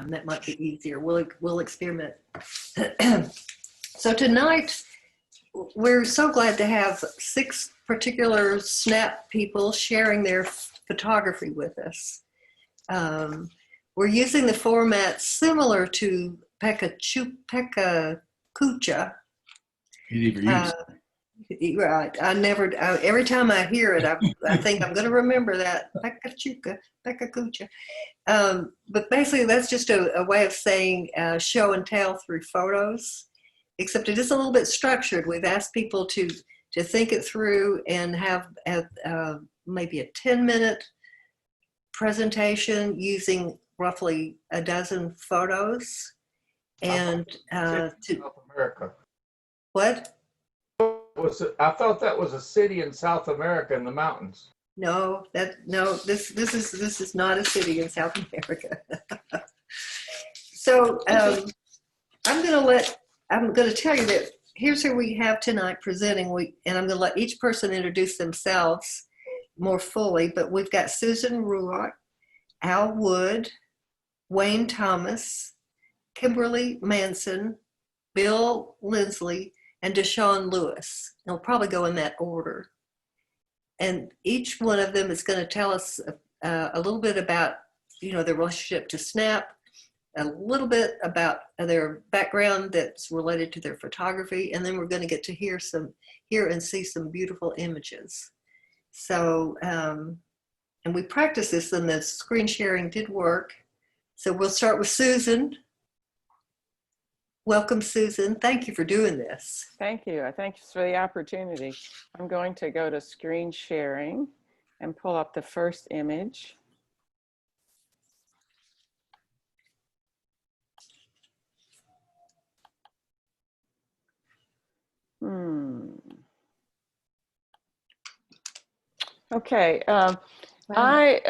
That might be easier. We'll experiment. So tonight, we're so glad to have 6 particular SNAP people sharing their photography with us. We're using the format similar to PechaKucha. You never used. Right. Every time I hear it, I think I'm going to remember that. PechaKucha. But basically, that's just a way of saying show and tell through photos, except it is a little bit structured. We've asked people to think it through and have maybe a 10-minute presentation using roughly a dozen photos. And South America. What? I thought that was a city in South America in the mountains. No, this is not a city in South America. So I'm going to tell you that here's who we have tonight presenting. And I'm going to let each person introduce themselves more fully. But we've got Susan Ruark, Al Wood, Wayne Thomas, Kimberly Manson, Bill Lindsley, and Deshawn Lewis. And we'll probably go in that order. And each one of them is going to tell us a little bit about, their relationship to SNAP, a little bit about their background that's related to their photography, and then we're going to get to hear and see some beautiful images. So, and we practiced this, and the screen sharing did work. So we'll start with Susan. Welcome, Susan. Thank you for doing this. Thank you. Thank you for the opportunity. I'm going to go to screen sharing and pull up the first image. Okay. Wow. I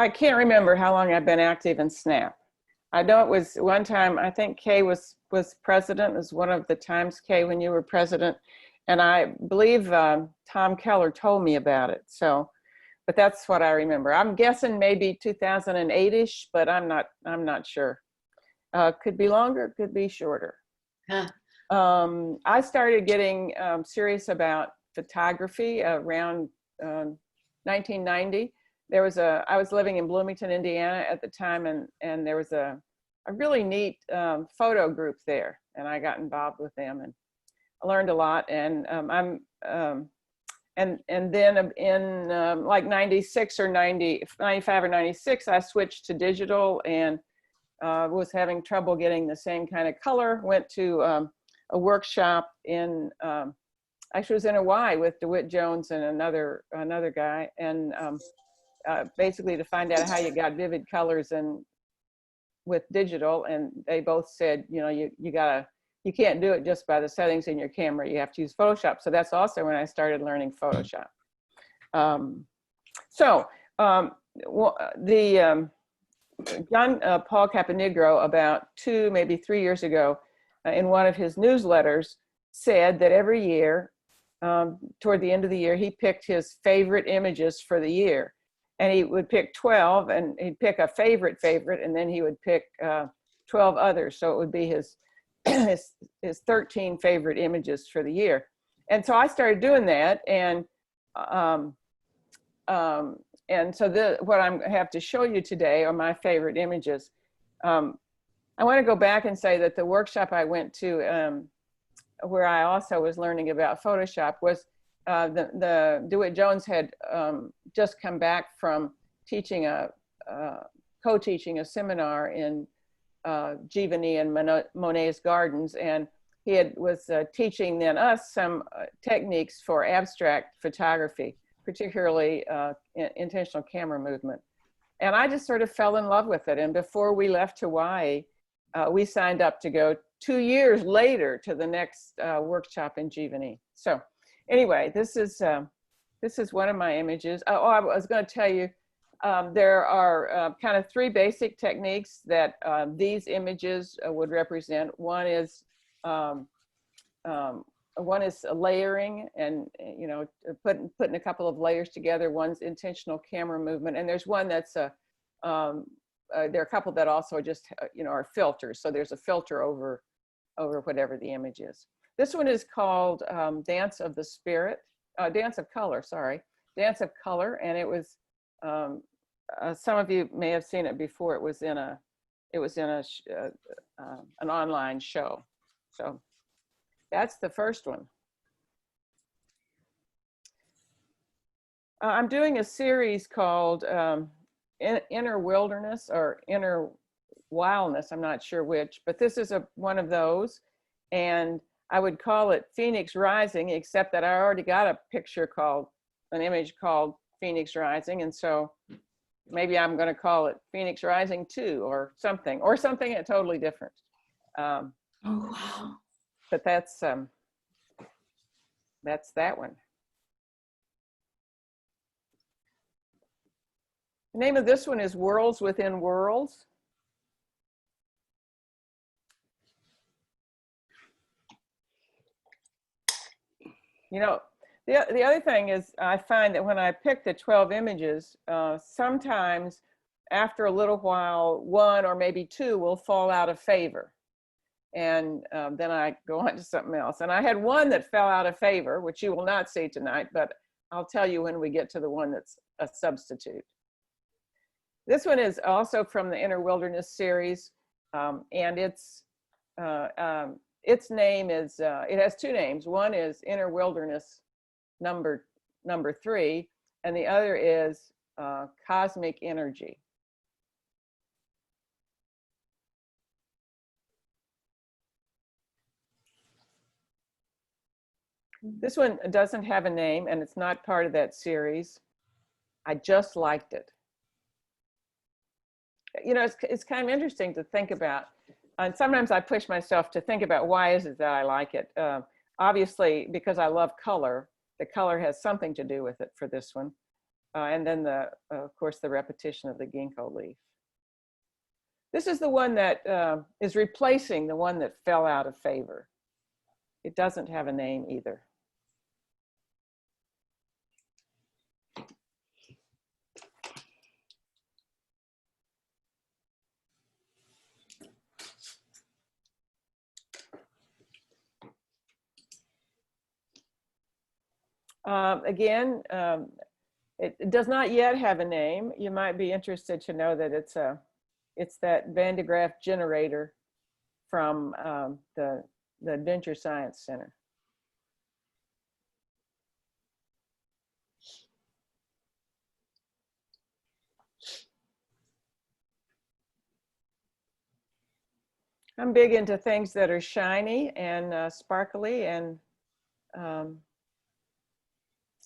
can't remember how long I've been active in SNAP. I know it was one time, I think Kay was president. It was one of the times, Kay, when you were president. And I believe Tom Keller told me about it. So, but that's what I remember. I'm guessing maybe 2008-ish, but I'm not sure. Could be longer, could be shorter. Huh. I started getting serious about photography around 1990. I was living in Bloomington, Indiana at the time, and there was a really neat photo group there, and I got involved with them, and I learned a lot. And and then in like 96 or 95 or 96, I switched to digital and was having trouble getting the same kind of color. Went to a workshop in actually it was in Hawaii with DeWitt Jones and another guy, and basically to find out how you got vivid colors and with digital. And they both said, you can't do it just by the settings in your camera. You have to use Photoshop. So that's also when I started learning Photoshop. John Paul Caponigro, about 2, maybe 3 years ago, in one of his newsletters, said that every year, toward the end of the year, he picked his favorite images for the year. And he would pick 12, and he'd pick a favorite, and then he would pick 12 others. So it would be his 13 favorite images for the year. And so I started doing that, and so what I have to show you today are my favorite images. I want to go back and say that the workshop I went to, where I also was learning about Photoshop, was the DeWitt Jones had just come back from teaching co-teaching a seminar in Giverny and Monet's Gardens, and he was teaching then us some techniques for abstract photography, particularly intentional camera movement. And I just sort of fell in love with it. And before we left Hawaii, we signed up to go 2 years later to the next workshop in Giverny. So anyway, this is one of my images. Oh, I was going to tell you, there are kind of 3 basic techniques that these images would represent. One is layering, and putting a couple of layers together. One's intentional camera movement, and there's one that's there are a couple that also just, are filters. So there's a filter over whatever the image is. This one is called Dance of the Spirit, Dance of Color, sorry. Dance of Color, and it was, some of you may have seen it before. It was in an online show. So that's the first one. I'm doing a series called Inner Wilderness or Inner Wildness, I'm not sure which, but this is one of those. And I would call it Phoenix Rising, except that I already got an image called Phoenix Rising. And so maybe I'm going to call it Phoenix Rising 2 or something totally different. Oh, wow. But that's that one. The name of this one is Worlds Within Worlds. The other thing is I find that when I pick the 12 images, sometimes after a little while, one or maybe two will fall out of favor. And then I go on to something else. And I had one that fell out of favor, which you will not see tonight, but I'll tell you when we get to the one that's a substitute. This one is also from the Inner Wilderness series, and its name is, it has two names. One is Inner Wilderness number 3, and the other is Cosmic Energy. This one doesn't have a name, and it's not part of that series. I just liked it. It's kind of interesting to think about. And sometimes I push myself to think about why is it that I like it. Obviously, because I love color, the color has something to do with it for this one. And then of course, the repetition of the ginkgo leaf. This is the one that is replacing the one that fell out of favor. It doesn't have a name either. Again, it does not yet have a name. You might be interested to know that it's that Van de Graaff generator from the Adventure Science Center. I'm big into things that are shiny and sparkly, and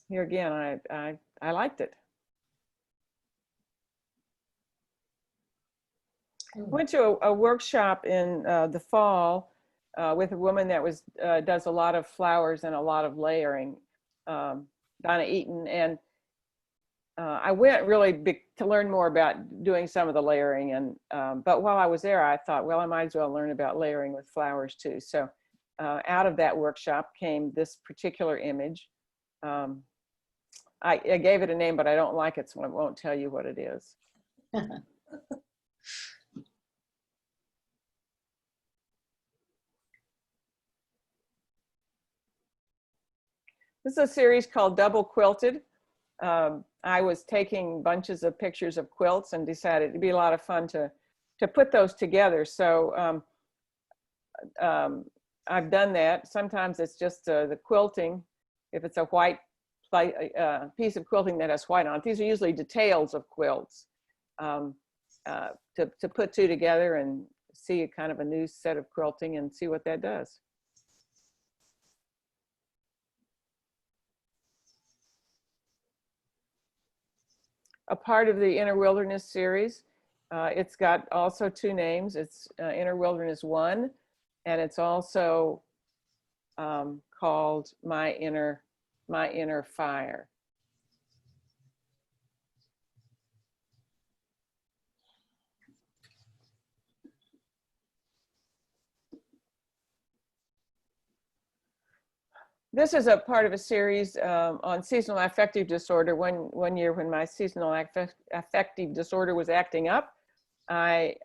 here again, I liked it. I went to a workshop in the fall with a woman that does a lot of flowers and a lot of layering, Donna Eaton, and I went really to learn more about doing some of the layering, and but while I was there, I thought, well, I might as well learn about layering with flowers too. So out of that workshop came this particular image. I gave it a name, but I don't like it, so I won't tell you what it is. This is a series called Double Quilted. I was taking bunches of pictures of quilts and decided it'd be a lot of fun to put those together. So I've done that. Sometimes it's just the quilting. If it's a white piece of quilting that has white on it. These are usually details of quilts to put two together and see a kind of a new set of quilting and see what that does. A part of the Inner Wilderness series. It's got also two names. It's Inner Wilderness 1, and it's also called My Inner Fire. This is a part of a series on seasonal affective disorder. One year when my seasonal affective disorder was acting up, I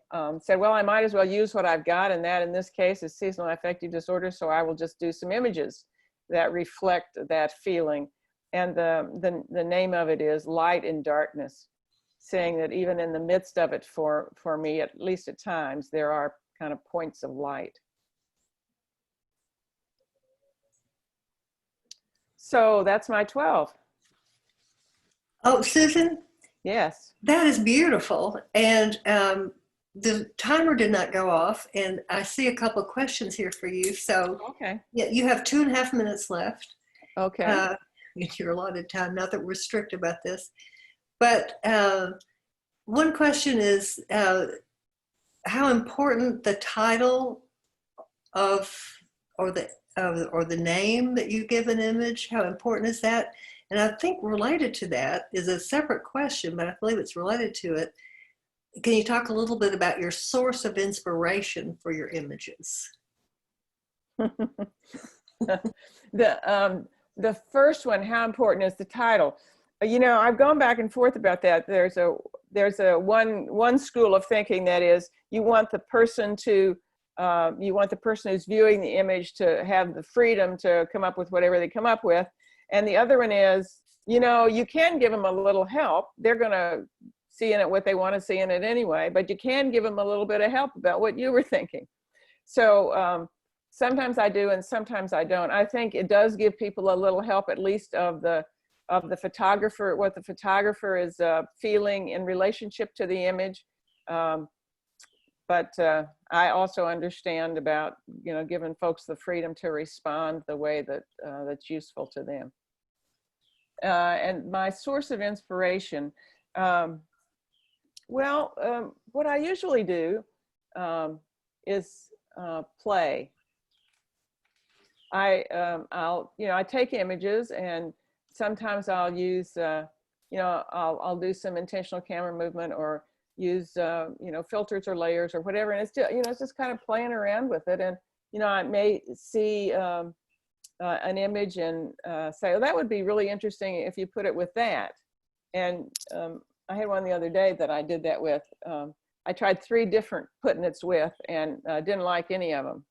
said, well, I might as well use what I've got, and that in this case is seasonal affective disorder, so I will just do some images that reflect that feeling. And the name of it is Light and Darkness, saying that even in the midst of it, for me, at least at times, there are kind of points of light. So that's my 12. Oh, Susan, Yes. that is beautiful. And the timer did not go off, and I see a couple of questions here for you. So Okay. yeah, you have 2.5 minutes left. Okay. In your allotted time, not that we're strict about this. But one question is how important the title of or the name that you give an image, how important is that? And I think related to that is a separate question, but I believe it's related to it. Can you talk a little bit about your source of inspiration for your images? The first one, how important is the title? You know, I've gone back and forth about that. There's a one school of thinking that is you want the person who's viewing the image to have the freedom to come up with whatever they come up with. And the other one is, you know, you can give them a little help. They're going to see in it what they want to see in it anyway, but you can give them a little bit of help about what you were thinking. So sometimes I do and sometimes I don't. I think it does give people a little help, at least of the photographer, what the photographer is feeling in relationship to the image. But I also understand about, you know, giving folks the freedom to respond the way that that's useful to them. And my source of inspiration, what I usually do is play. I take images, and sometimes I'll use, I'll do some intentional camera movement or use, filters or layers or whatever. And it's just, it's just kind of playing around with it. And, I may see an image and say, oh, that would be really interesting if you put it with that. And I had one the other day that I did that with. I tried 3 different putting it's with and didn't like any of them.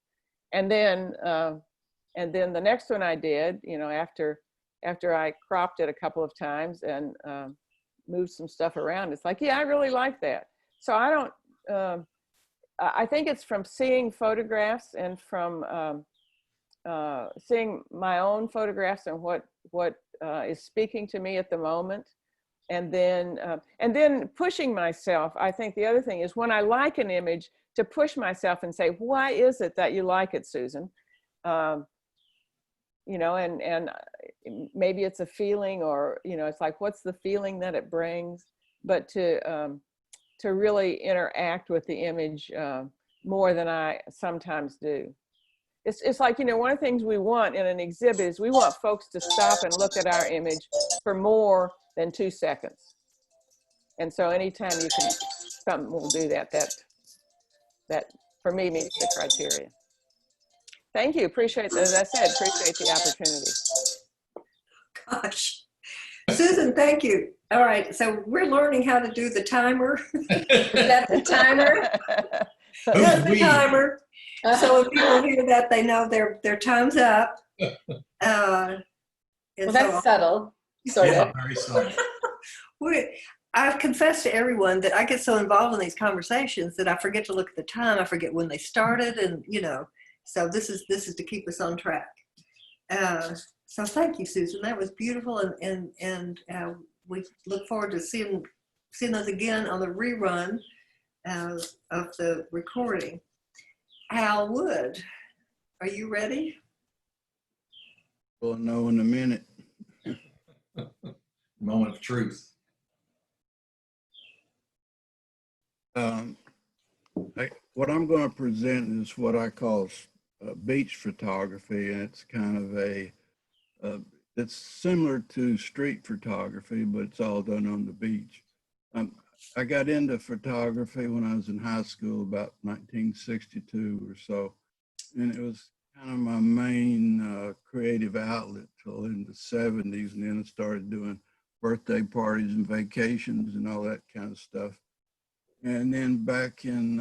And then the next one I did, after I cropped it a couple of times and moved some stuff around, it's like, yeah, I really like that. So I think it's from seeing photographs and from seeing my own photographs and what is speaking to me at the moment. And then pushing myself. I think the other thing is when I like an image, to push myself and say, why is it that you like it, Susan? And maybe it's a feeling, or, it's like, what's the feeling that it brings? But to really interact with the image more than I sometimes do. It's like, one of the things we want in an exhibit is we want folks to stop and look at our image for more than 2 seconds. And so anytime something will do that for me meets the criteria. Thank you. Appreciate, as I said, appreciate the opportunity. Gosh. Susan, thank you. All right, so we're learning how to do the timer. Is that the timer? That's the timer. So when people hear that, they know their time's up. Well, that's subtle, sort of. Very subtle. I've confessed to everyone that I get so involved in these conversations that I forget to look at the time. I forget when they started, and so this is to keep us on track. So thank you, Susan. That was beautiful, and we look forward to seeing those again on the rerun of the recording. Al Wood, are you ready? We'll know in a minute. Moment of truth. What I'm going to present is what I call beach photography, and it's kind of it's similar to street photography, but it's all done on the beach. I got into photography when I was in high school, about 1962 or so, and it was kind of my main creative outlet till in the 70s, and then I started doing birthday parties and vacations and all that kind of stuff. And then back in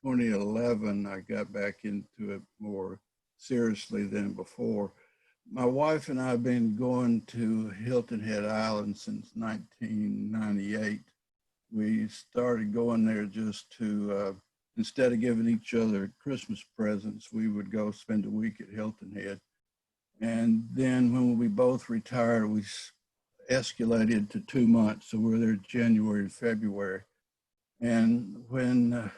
2011, I got back into it more seriously than before. My wife and I have been going to Hilton Head Island since 1998. We started going there just to, instead of giving each other Christmas presents, we would go spend a week at Hilton Head. And then when we both retired, we escalated to 2 months. So we're there January and February. And when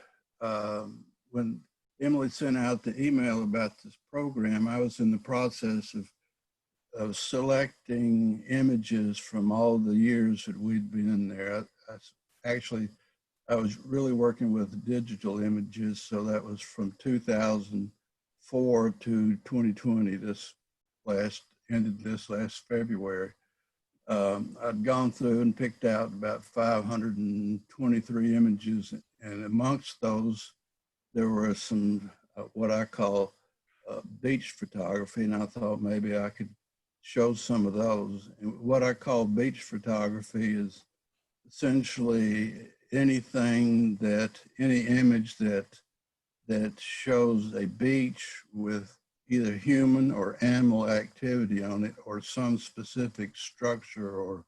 Emily sent out the email about this program, I was in the process of selecting images from all the years that we'd been in there. I was really working with digital images, so that was from 2004 to 2020. Ended this last February. I'd gone through and picked out about 523 images, and amongst those, there were some what I call beach photography, and I thought maybe I could show some of those. And what I call beach photography is essentially any image that shows a beach with either human or animal activity on it, or some specific structure or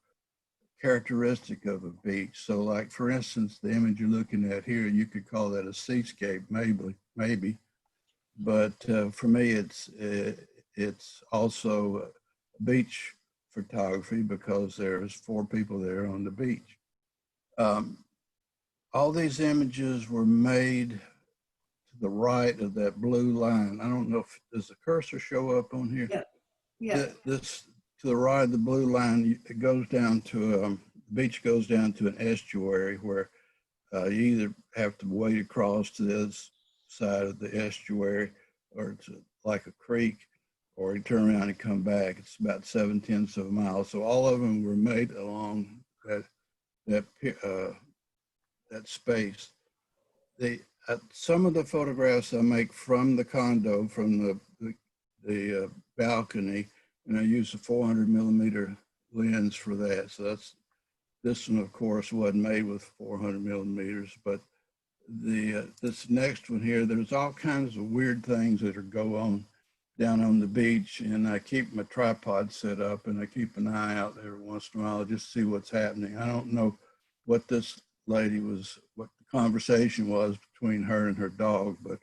characteristic of a beach. So like, for instance, the image you're looking at here, you could call that a seascape, maybe. But for me, it's also beach photography because there's 4 people there on the beach. All these images were made to the right of that blue line. I don't know if, does the cursor show up on here? Yeah. Yeah. This, to the right of the blue line, it goes down to, the beach goes down to an estuary where you either have to wade across to this side of the estuary, or it's like a creek, or you turn around and come back. It's about 7/10 of a mile. So all of them were made along that space. Some of the photographs I make from the condo, from the balcony, and I use a 400 millimeter lens for that. So this one, of course, wasn't made with 400 millimeters, but this next one here, there's all kinds of weird things that are go on down on the beach, and I keep my tripod set up and I keep an eye out every once in a while just to see what's happening. I don't know what this lady what the conversation was between her and her dog, but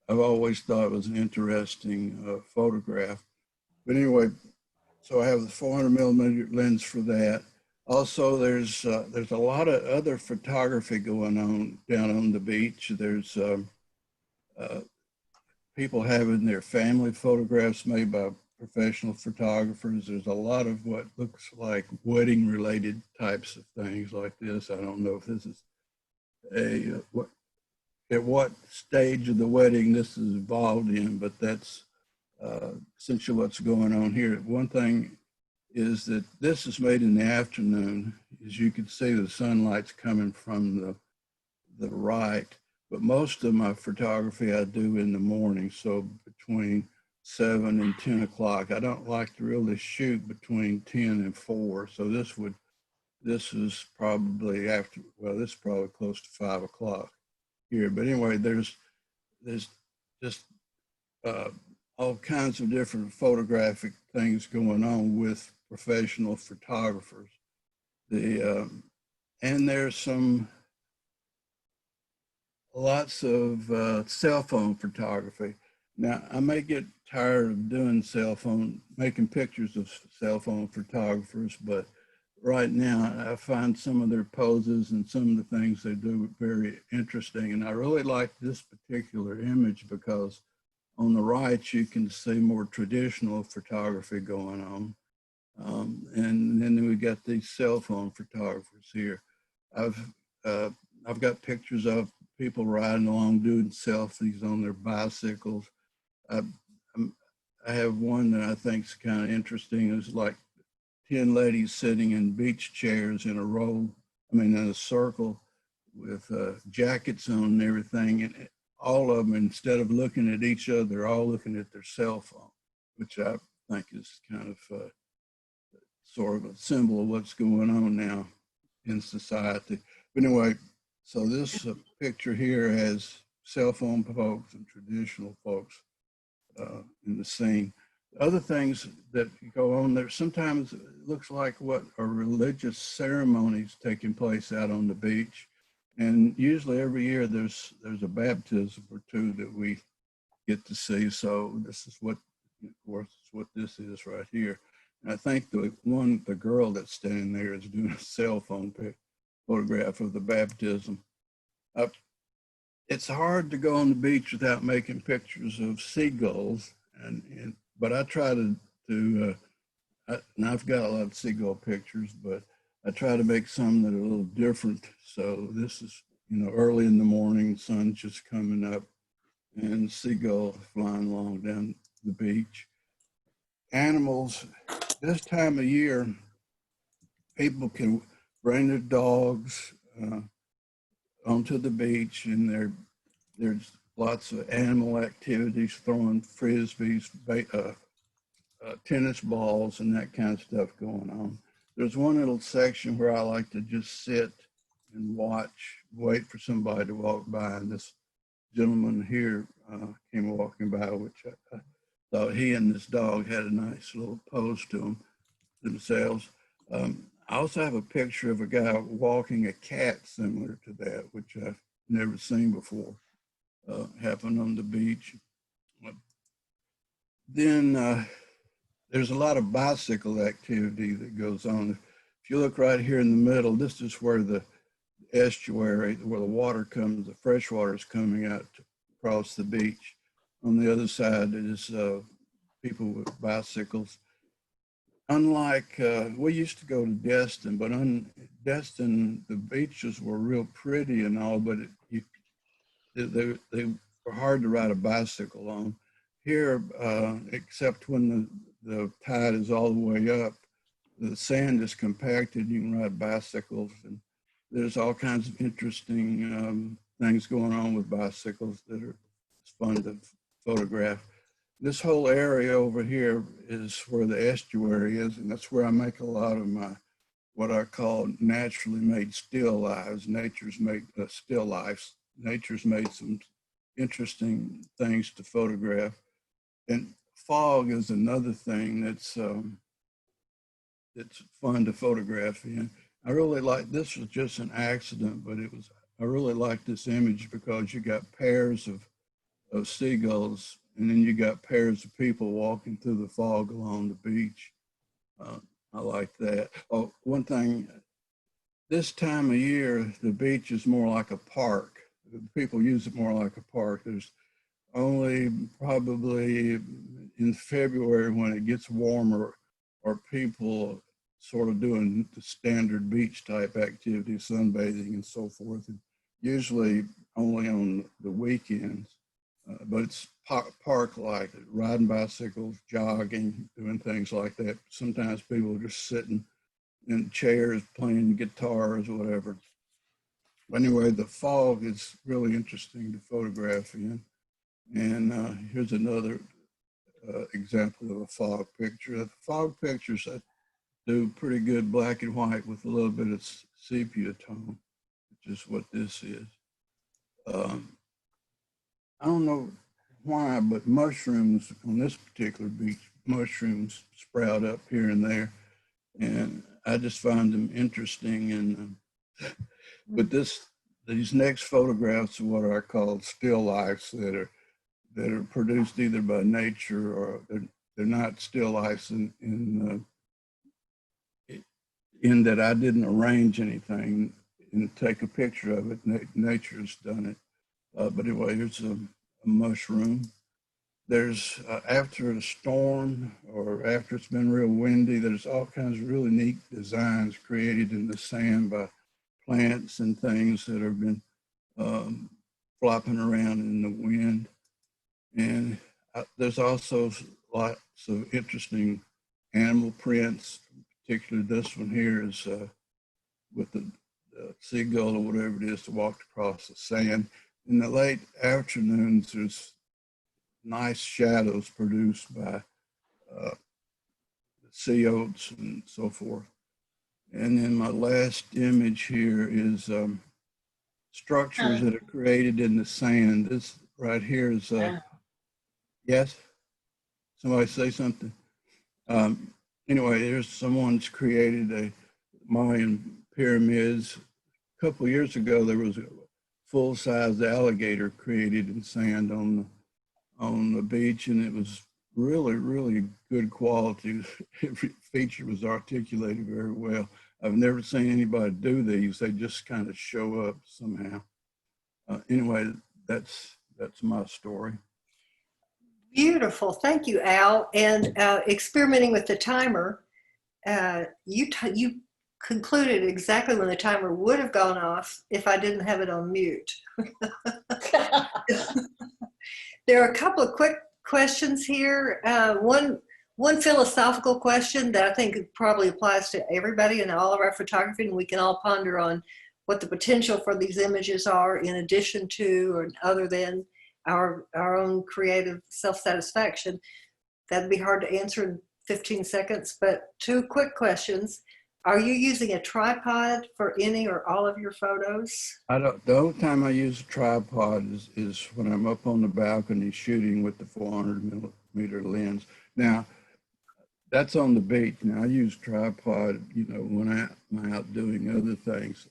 I've always thought it was an interesting photograph. But anyway, so I have the 400 millimeter lens for that. Also, there's a lot of other photography going on down on the beach. There's people having their family photographs made by professional photographers. There's a lot of what looks like wedding related types of things like this. I don't know if this is at what stage of the wedding this is involved in, but that's essentially what's going on here. One thing is that this is made in the afternoon. As you can see, the sunlight's coming from the right, but most of my photography I do in the morning, so between 7 and 10 o'clock. I don't like to really shoot between 10 and 4, so this is probably after, well, this is probably close to 5 o'clock here. But anyway, there's just all kinds of different photographic things going on with professional photographers. And there's lots of cell phone photography. Now, I may get tired of doing making pictures of cell phone photographers, but right now I find some of their poses and some of the things they do very interesting. And I really like this particular image because on the right, you can see more traditional photography going on. And then we got these cell phone photographers here. I've got pictures of people riding along doing selfies on their bicycles. I have one that I think is kind of interesting. It's like 10 ladies sitting in beach chairs in a circle with jackets on and everything. And all of them, instead of looking at each other, they're all looking at their cell phone, which I think is kind of sort of a symbol of what's going on now in society. But anyway, So this picture here has cell phone folks and traditional folks in the scene. Other things that go on there, sometimes it looks like what are religious ceremonies taking place out on the beach. And usually every year there's a baptism or two that we get to see. So this is what, of course, what this is right here. And I think the girl that's standing there is doing a cell phone photograph of the baptism. It's hard to go on the beach without making pictures of seagulls, but I try to and I've got a lot of seagull pictures, but I try to make some that are a little different. So this is, early in the morning, sun's just coming up, and seagull flying along down the beach. Animals, this time of year, people can bring their dogs onto the beach, and there's lots of animal activities, throwing frisbees, tennis balls, and that kind of stuff going on. There's one little section where I like to just sit and wait for somebody to walk by, and this gentleman here came walking by, which I thought he and this dog had a nice little pose to themselves. I also have a picture of a guy walking a cat similar to that, which I've never seen before, happened on the beach. Then there's a lot of bicycle activity that goes on. If you look right here in the middle, this is where the estuary, where the water comes, the fresh water is coming out across the beach. On the other side is people with bicycles. Unlike, we used to go to Destin, but on Destin, the beaches were real pretty and all, but they were hard to ride a bicycle on. Here, except when the tide is all the way up, the sand is compacted, you can ride bicycles, and there's all kinds of interesting things going on with bicycles that are fun to photograph. This whole area over here is where the estuary is, and that's where I make a lot of my, what I call naturally made still lives. Nature's made still lives. Nature's made some interesting things to photograph. And fog is another thing that's fun to photograph in. I really like, this was just an accident, but I really like this image because you got pairs of seagulls, and then you got pairs of people walking through the fog along the beach. I like that. Oh, one thing, this time of year, the beach is more like a park. People use it more like a park. There's only probably in February when it gets warmer, or people sort of doing the standard beach type activities, sunbathing and so forth. And usually only on the weekends. But it's park-like, riding bicycles, jogging, doing things like that. Sometimes people are just sitting in chairs, playing guitars or whatever. But anyway, the fog is really interesting to photograph in. And here's another example of a fog picture. The fog pictures do pretty good black and white with a little bit of sepia tone, which is what this is. I don't know why, but mushrooms on this particular beach, mushrooms sprout up here and there. And I just find them interesting. And but these next photographs are what I call still lifes that are produced either by nature, or they're not still lifes in that I didn't arrange anything and take a picture of it. Nature's done it. But anyway, here's a mushroom. There's, after a storm or after it's been real windy, there's all kinds of really neat designs created in the sand by plants and things that have been flopping around in the wind. And there's also lots of interesting animal prints, particularly this one here is with the seagull or whatever it is that walked across the sand. In the late afternoons, there's nice shadows produced by sea oats and so forth. And then my last image here is structures that are created in the sand. This right here is, yes? Somebody say something? Anyway, there's someone's created a Mayan pyramids. A couple of years ago, there was a full-size alligator created in sand on the beach, and it was really, really good quality. Every feature was articulated very well. I've never seen anybody do these. They just kind of show up somehow. Anyway, that's my story. Beautiful. Thank you, Al. And experimenting with the timer, you concluded exactly when the timer would have gone off if I didn't have it on mute. There are a couple of quick questions here. One philosophical question that I think probably applies to everybody in all of our photography, and we can all ponder on what the potential for these images are in addition to or other than our own creative self-satisfaction. That'd be hard to answer in 15 seconds, but two quick questions. Are you using a tripod for any or all of your photos? The only time I use a tripod is when I'm up on the balcony shooting with the 400mm lens. Now, that's on the beach. Now I use tripod, when I'm out doing other things.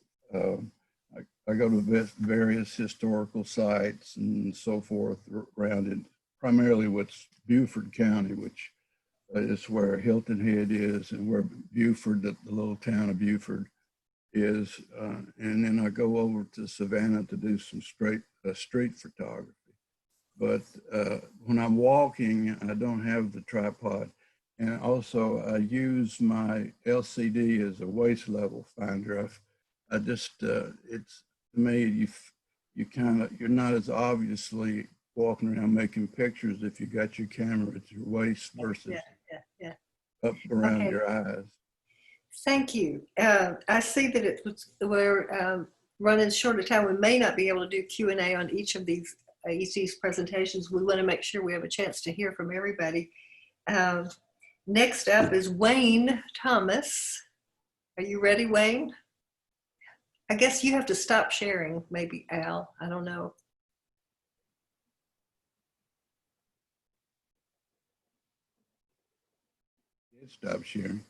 I go to various historical sites and so forth around it, primarily what's Beaufort County, which is where Hilton Head is and where Beaufort, the little town of Beaufort is. And then I go over to Savannah to do some street photography. But when I'm walking, I don't have the tripod. And also I use my LCD as a waist level finder. I just, it's, to me, you're not as obviously walking around making pictures if you got your camera at your waist versus up around your eyes. Thank you. I see that we're running short of time. We may not be able to do Q&A on each of these presentations. We want to make sure we have a chance to hear from everybody. Next up is Wayne Thomas. Are you ready, Wayne? I guess you have to stop sharing, maybe, Al. I don't know. Stop sharing.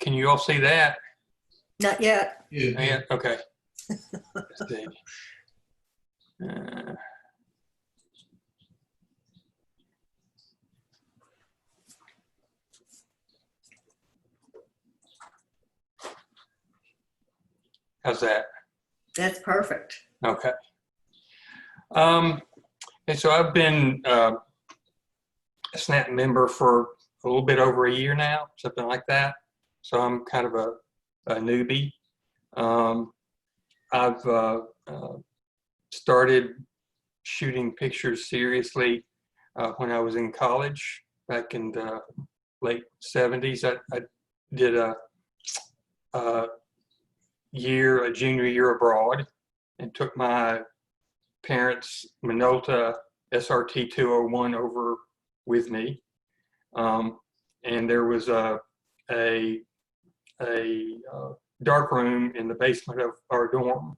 Can you all see that? Not yet. Yeah. Okay. Let's see. How's that? That's perfect. Okay. And so I've been a SNAP member for a little bit over a year now, something like that. So I'm kind of a newbie. I've started shooting pictures seriously when I was in college back in the late 70s. I did a junior year abroad and took my parents' Minolta SRT 201 over with me. And there was a dark room in the basement of our dorm.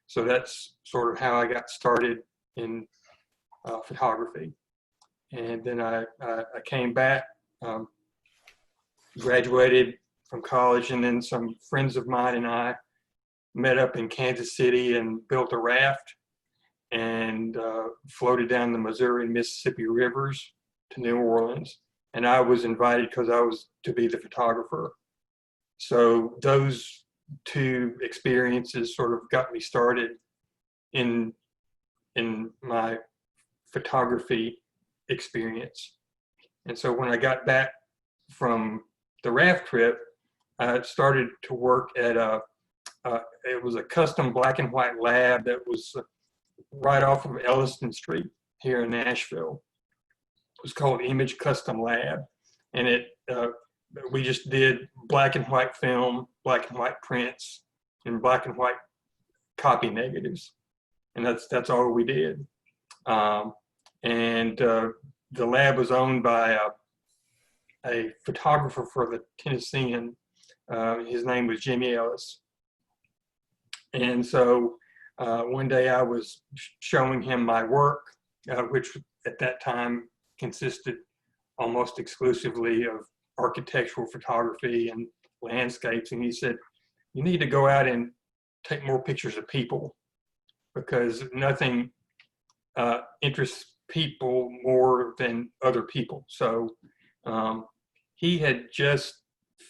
So that's sort of how I got started in photography. And then I came back, graduated from college, and then some friends of mine and I met up in Kansas City and built a raft and floated down the Missouri and Mississippi rivers to New Orleans. And I was invited because I was to be the photographer. So those two experiences sort of got me started in my photography experience. And so when I got back from the raft trip, I started to work at it was a custom black and white lab that was right off of Elliston Street here in Nashville. It was called Image Custom Lab. And we just did black and white film, black and white prints, and black and white copy negatives. And that's all we did. The lab was owned by a photographer for the Tennessean. His name was Jimmy Ellis. And so one day I was showing him my work, which at that time consisted almost exclusively of architectural photography and landscapes. And he said, you need to go out and take more pictures of people, because nothing interests people more than other people. So he had just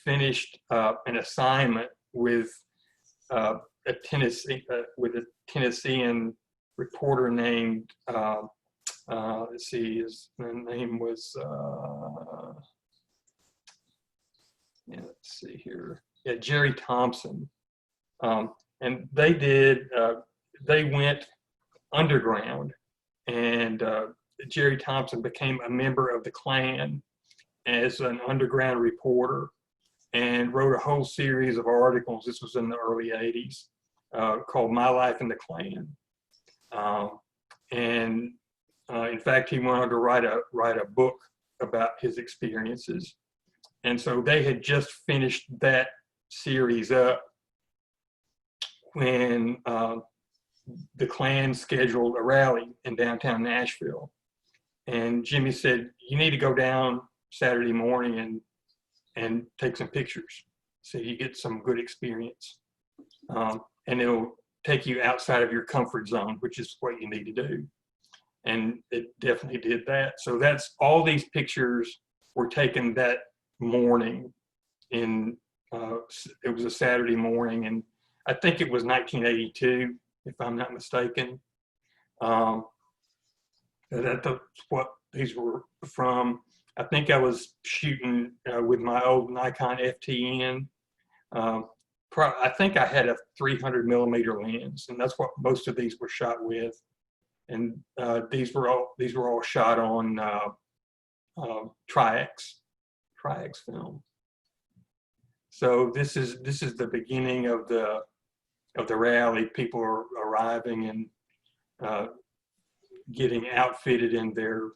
finished an assignment with a Tennessean reporter named let's see, his name was let's see here, Jerry Thompson, and they went underground, and Jerry Thompson became a member of the Klan as an underground reporter, and wrote a whole series of articles. This was in the early 80s, called My Life in the Klan. In fact, he went on to write a book about his experiences. And so they had just finished that series up when the Klan scheduled a rally in downtown Nashville. And Jimmy said, you need to go down Saturday morning and take some pictures so you get some good experience. And it'll take you outside of your comfort zone, which is what you need to do. And it definitely did that. So that's all these pictures were taken that morning it was a Saturday morning, and I think it was 1982, if I'm not mistaken. That's what these were from. I think I was shooting with my old Nikon FTN. I think I had a 300 millimeter lens, and that's what most of these were shot with. And these were all shot on Tri-X film. So this is the beginning of the rally. People are arriving and getting outfitted in their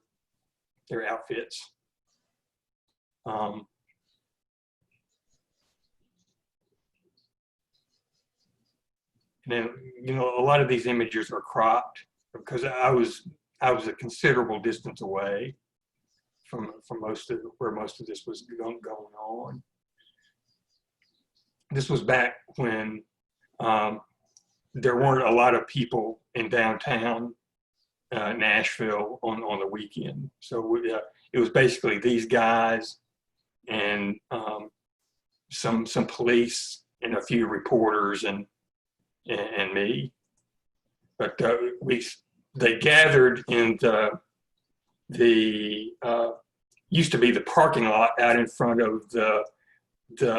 outfits. And then, you know, a lot of these images are cropped because I was a considerable distance away from where most of this was going on. This was back when there weren't a lot of people in downtown Nashville on the weekend. So it was basically these guys and some police and a few reporters and me. But they gathered in the used to be the parking lot out in front of the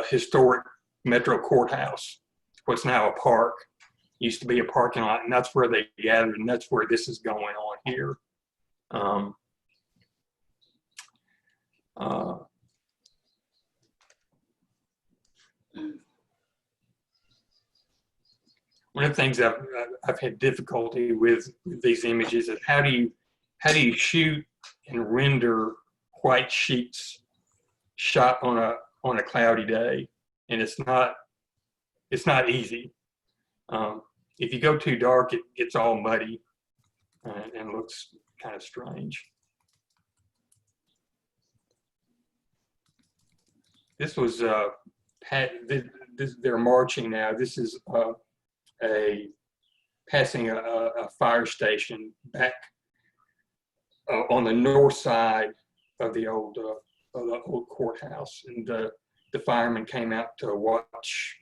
historic Metro Courthouse, what's now a park. Used to be a parking lot, and that's where they gathered, and that's where this is going on here. One of the things I've had difficulty with these images is how do you shoot and render white sheets shot on a cloudy day, and it's not easy. If you go too dark, it gets all muddy and looks kind of strange. This was they're marching now. This is passing a fire station back on the north side of the old courthouse, and the firemen came out to watch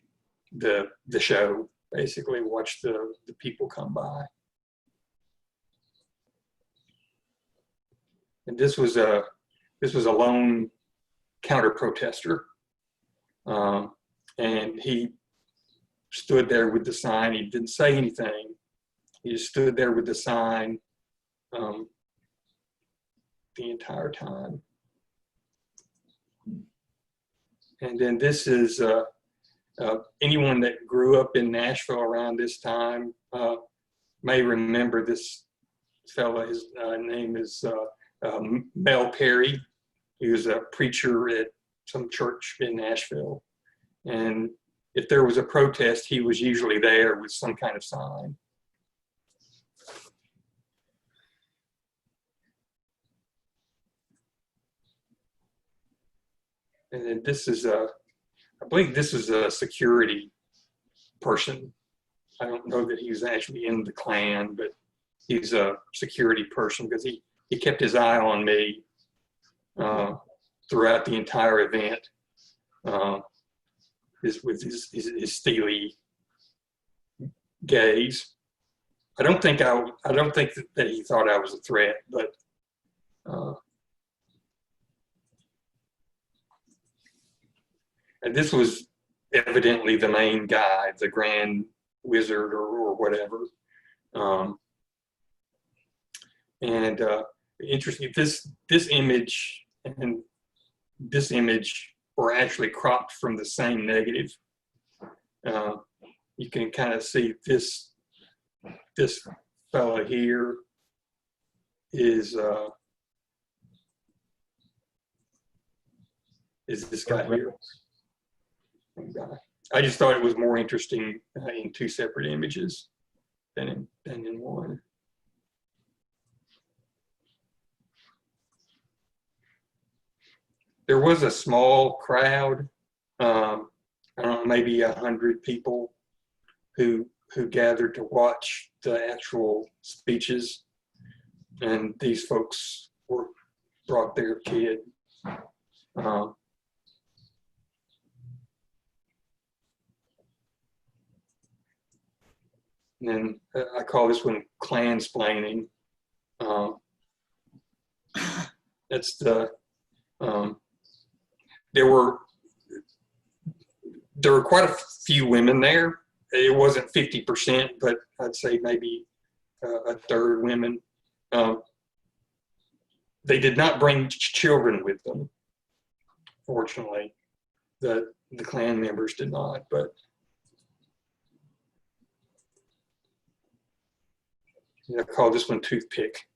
the show. Basically, watch the people come by. And this was a lone counter protester, and he stood there with the sign. He didn't say anything. He just stood there with the sign the entire time. And then this is anyone that grew up in Nashville around this time may remember this fella. His name is Mel Perry. He was a preacher at some church in Nashville. And if there was a protest, he was usually there with some kind of sign. And then this is I believe this is a security person. I don't know that he's actually in the Klan, but he's a security person because he kept his eye on me throughout the entire event. With his steely gaze. I don't think that he thought I was a threat, but and this was evidently the main guy, the Grand Wizard or whatever. Interesting, this image and this image were actually cropped from the same negative. You can kind of see this fella here is this guy here. I just thought it was more interesting in two separate images than in one. There was a small crowd, I don't know, maybe 100 people who gathered to watch the actual speeches, and these folks brought their kid. And then I call this one Klansplaining. That's the there were quite a few women there. It wasn't 50%, but I'd say maybe a third women. They did not bring children with them, fortunately. The Klan members did not, but I call this one Toothpick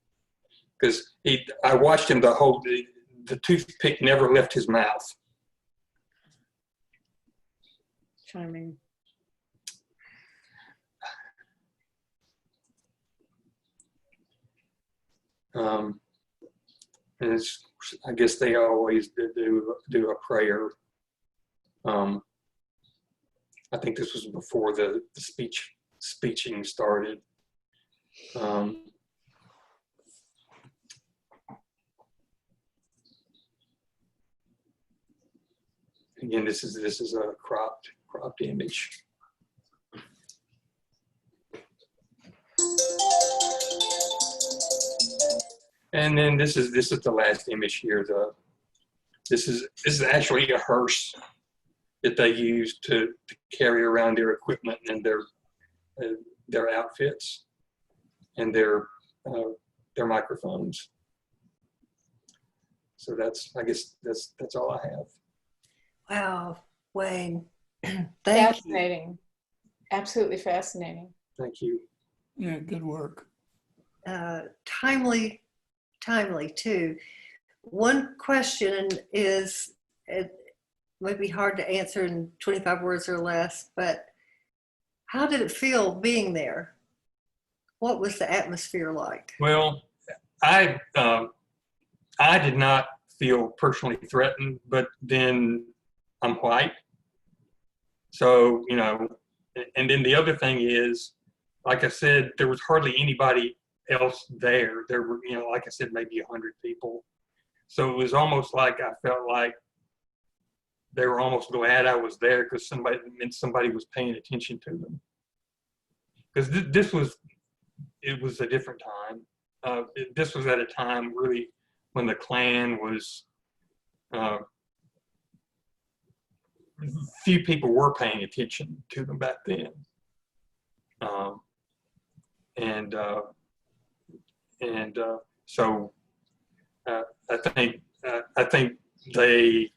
because I watched him the toothpick never left his mouth. Charming. And I guess they always do a prayer. I think this was before the speeching started. Again, this is a cropped image. And then this is the last image here. This is actually a hearse that they use to carry around their equipment and their outfits and their microphones. So I guess that's all I have. Wow, Wayne. Fascinating. Absolutely fascinating. Thank you. Yeah, good work. Timely too. One question is, it might be hard to answer in 25 words or less, but how did it feel being there? What was the atmosphere like? Well, I did not feel personally threatened, but then I'm white. So, and then the other thing is, like I said, there was hardly anybody else there. There were, like I said, maybe 100 people. So it was almost like I felt like they were almost glad I was there because somebody was paying attention to them. Because it was a different time. This was at a time really when the Klan was, few people were paying attention to them back then. So I think they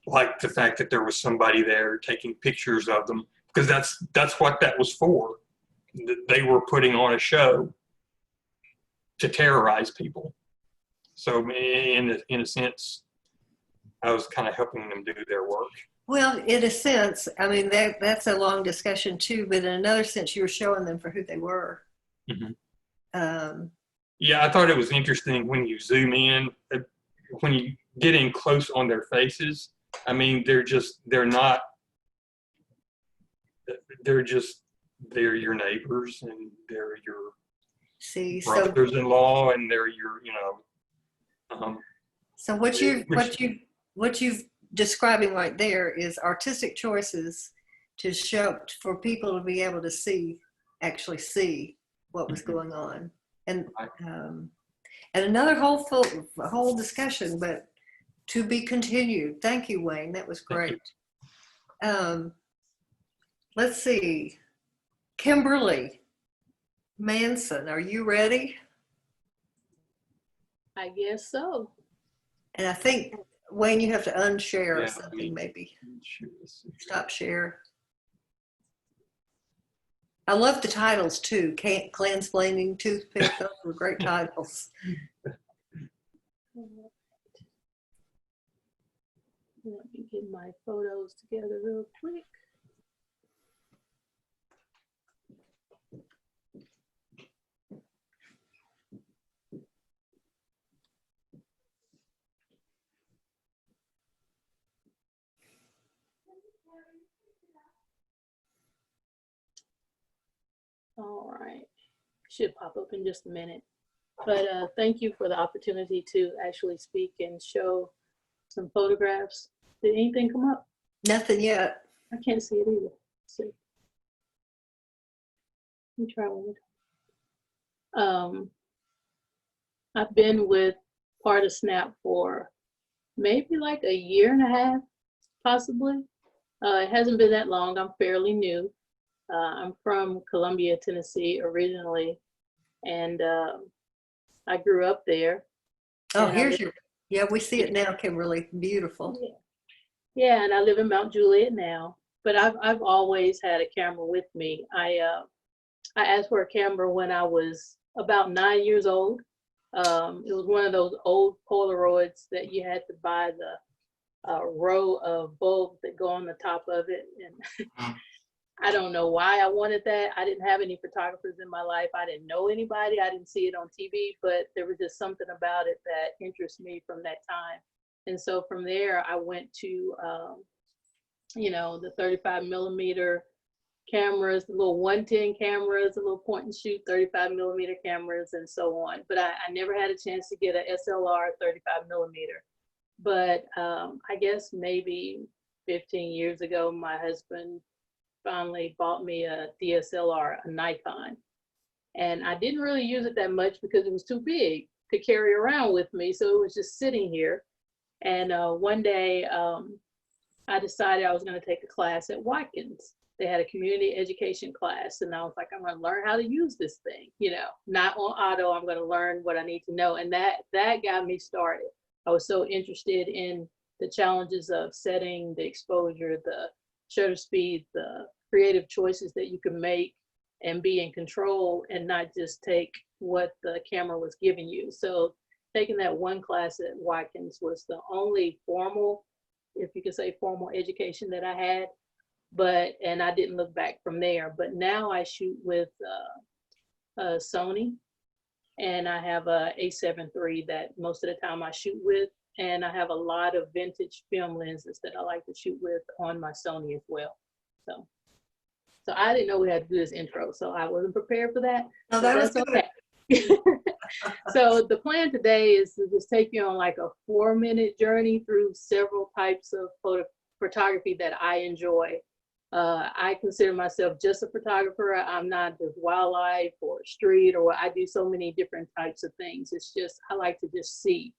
liked the fact that there was somebody there taking pictures of them because that's what that was for. They were putting on a show. to terrorize people. So in a sense, I was kind of helping them do their work. Well, in a sense, I mean, that's a long discussion too, but in another sense, you were showing them for who they were. Mm-hmm. Yeah, I thought it was interesting when you zoom in, when you get in close on their faces. I mean, they're your neighbors, and they're your brothers-in-law, and they're your, So what you've describing right there is artistic choices to show for people to be able to actually see what was going on, and another whole discussion, but to be continued. Thank you, Wayne. That was great. Let's see, Kimberly Manson, are you ready? I guess so. And I think, Wayne, you have to unshare or Yeah, something, maybe. sure. Stop share. I love the titles too. Clansplaining, Toothpick, those were great titles. Let me get my photos together real quick. All right, should pop up in just a minute. But thank you for the opportunity to actually speak and show some photographs. Did anything come up? Nothing yet. I can't see it either. Let's see. Let me try one more time. I've been with Part of Snap for maybe like a year and a half, possibly. It hasn't been that long. I'm fairly new. I'm from Columbia, Tennessee originally, and I grew up there. Oh, here's yeah, we see it now, Kimberly. Beautiful. Yeah, and I live in Mount Juliet now, but I've always had a camera with me. I asked for a camera when I was about 9 years old. It was one of those old Polaroids that you had to buy the row of bulbs that go on the top of it. And I don't know why I wanted that. I didn't have any photographers in my life. I didn't know anybody. I didn't see it on TV, but there was just something about it that interested me from that time. And so from there, I went to, the 35 millimeter cameras, the little 110 cameras, the little point and shoot 35 millimeter cameras, and so on. But I never had a chance to get a SLR 35 millimeter. But I guess maybe 15 years ago, my husband finally bought me a DSLR, a Nikon. And I didn't really use it that much because it was too big to carry around with me. So it was just sitting here. And one day I decided I was going to take a class at Watkins. They had a community education class. And I was like, I'm going to learn how to use this thing, not on auto. I'm going to learn what I need to know. And that got me started. I was so interested in the challenges of setting, the exposure, the shutter speed, the creative choices that you can make and be in control and not just take what the camera was giving you. So taking that one class at Watkins was the only formal, if you could say formal education that I had, and I didn't look back from there. But now I shoot with Sony, and I have a A7 III that most of the time I shoot with, and I have a lot of vintage film lenses that I like to shoot with on my Sony as well. So I didn't know we had to do this intro, so I wasn't prepared for that. Oh, that was good. Okay. So the plan today is to just take you on like a 4-minute journey through several types of photography that I enjoy. I consider myself just a photographer. I'm not just wildlife or street, or I do so many different types of things. It's just, I like to just see.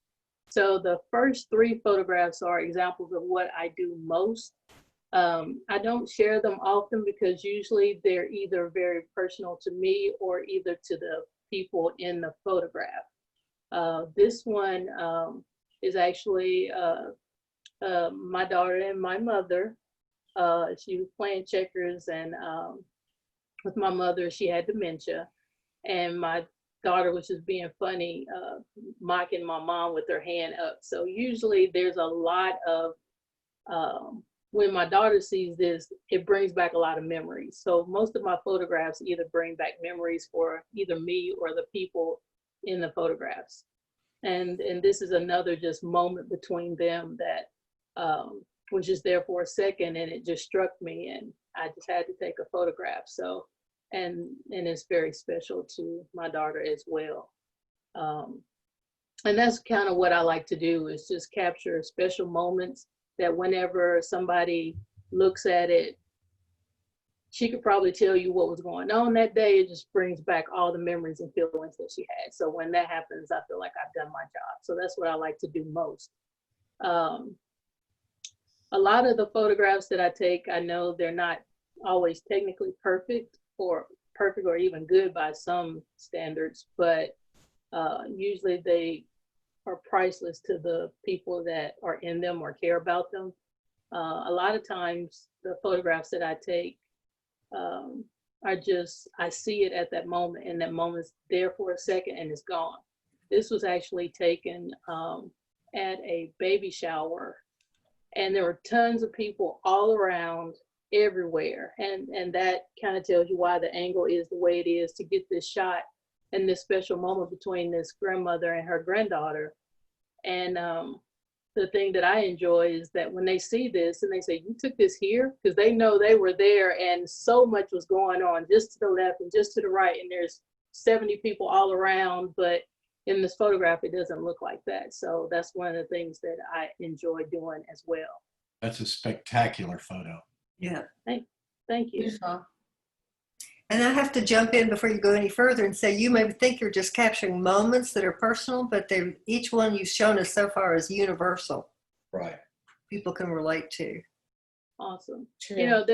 So the first 3 photographs are examples of what I do most. I don't share them often because usually they're either very personal to me or either to the people in the photograph. This one is actually my daughter and my mother. She was playing checkers, and with my mother, she had dementia. And my daughter was just being funny, mocking my mom with her hand up. So usually there's a lot of, when my daughter sees this, it brings back a lot of memories. So most of my photographs either bring back memories for either me or the people in the photographs. And this is another just moment between them that was just there for a second, and it just struck me, and I just had to take a photograph. So, and it's very special to my daughter as well. And that's kind of what I like to do, is just capture special moments that whenever somebody looks at it, she could probably tell you what was going on that day. It just brings back all the memories and feelings that she had. So when that happens, I feel like I've done my job. So that's what I like to do most. A lot of the photographs that I take, I know they're not always technically perfect or even good by some standards, but usually they are priceless to the people that are in them or care about them. A lot of times the photographs that I take are just, I see it at that moment, and that moment's there for a second and it's gone. This was actually taken at a baby shower, and there were tons of people all around, everywhere, and that kind of tells you why the angle is the way it is to get this shot and this special moment between this grandmother and her granddaughter. And the thing that I enjoy is that when they see this and they say, "You took this here?" Because they know they were there and so much was going on just to the left and just to the right, and there's 70 people all around, but in this photograph it doesn't look like that. So that's one of the things that I enjoy doing as well. That's a spectacular photo. Yeah. Thank you. And I have to jump in before you go any further and say, you may think you're just capturing moments that are personal, but each one you've shown us so far is universal. Right. People can relate to. Awesome. True. You know,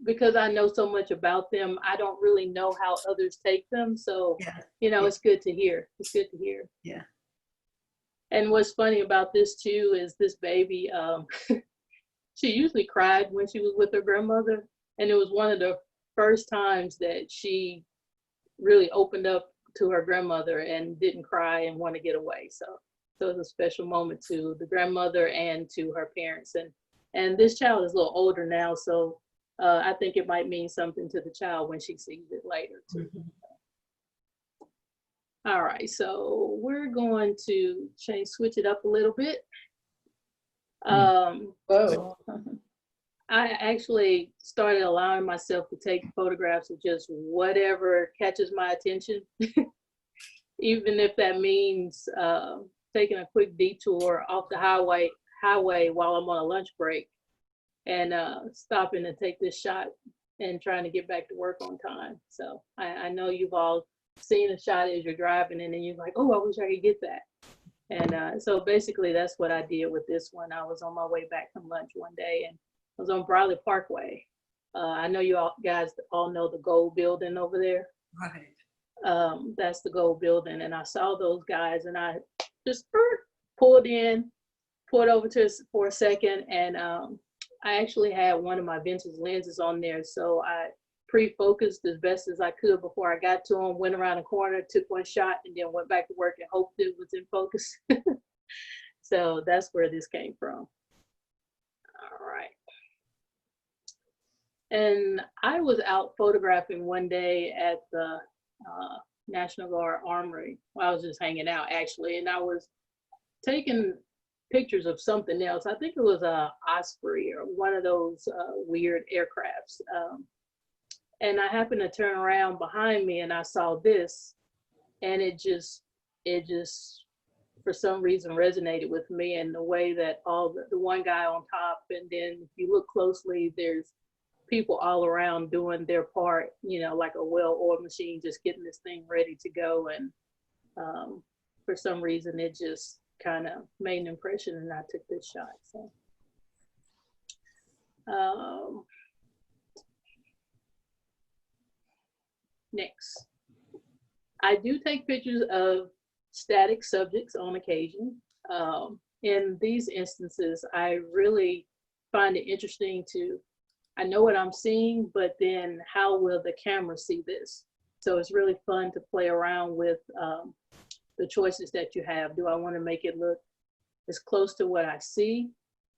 because I know so much about them, I don't really know how others take them. So, Yeah. you know, Yeah. it's good to hear. It's good to hear. Yeah. And what's funny about this too is this baby, she usually cried when she was with her grandmother. And it was one of the first times that she really opened up to her grandmother and didn't cry and want to get away. So it was a special moment to the grandmother and to her parents. And this child is a little older now, so I think it might mean something to the child when she sees it later too. Mm-hmm. All right, so we're going to switch it up a little bit. Whoa. I actually started allowing myself to take photographs of just whatever catches my attention, even if that means taking a quick detour off the highway while I'm on a lunch break and stopping to take this shot and trying to get back to work on time. So I know you've all seen a shot as you're driving, and then you're like, "Oh, I wish I could get that." And so basically that's what I did with this one. I was on my way back from lunch one day, and I was on Bradley Parkway. I know you all guys all know the gold building over there. Right. That's the gold building. And I saw those guys, and I just pulled over to for a second. And I actually had one of my vintage lenses on there. So I pre-focused as best as I could before I got to them, went around the corner, took one shot, and then went back to work and hoped it was in focus. So that's where this came from. All right. And I was out photographing one day at the National Guard Armory. Well, I was just hanging out actually, and I was taking pictures of something else. I think it was a Osprey or one of those weird aircrafts. And I happened to turn around behind me and I saw this, and it just for some reason resonated with me, and the way that all the one guy on top, and then if you look closely, there's people all around doing their part, you know, like a well-oiled machine, just getting this thing ready to go. And for some reason, it just kind of made an impression, and I took this shot. So, next, I do take pictures of static subjects on occasion. In these instances, I really find it interesting I know what I'm seeing, but then how will the camera see this? So it's really fun to play around with the choices that you have. Do I want to make it look as close to what I see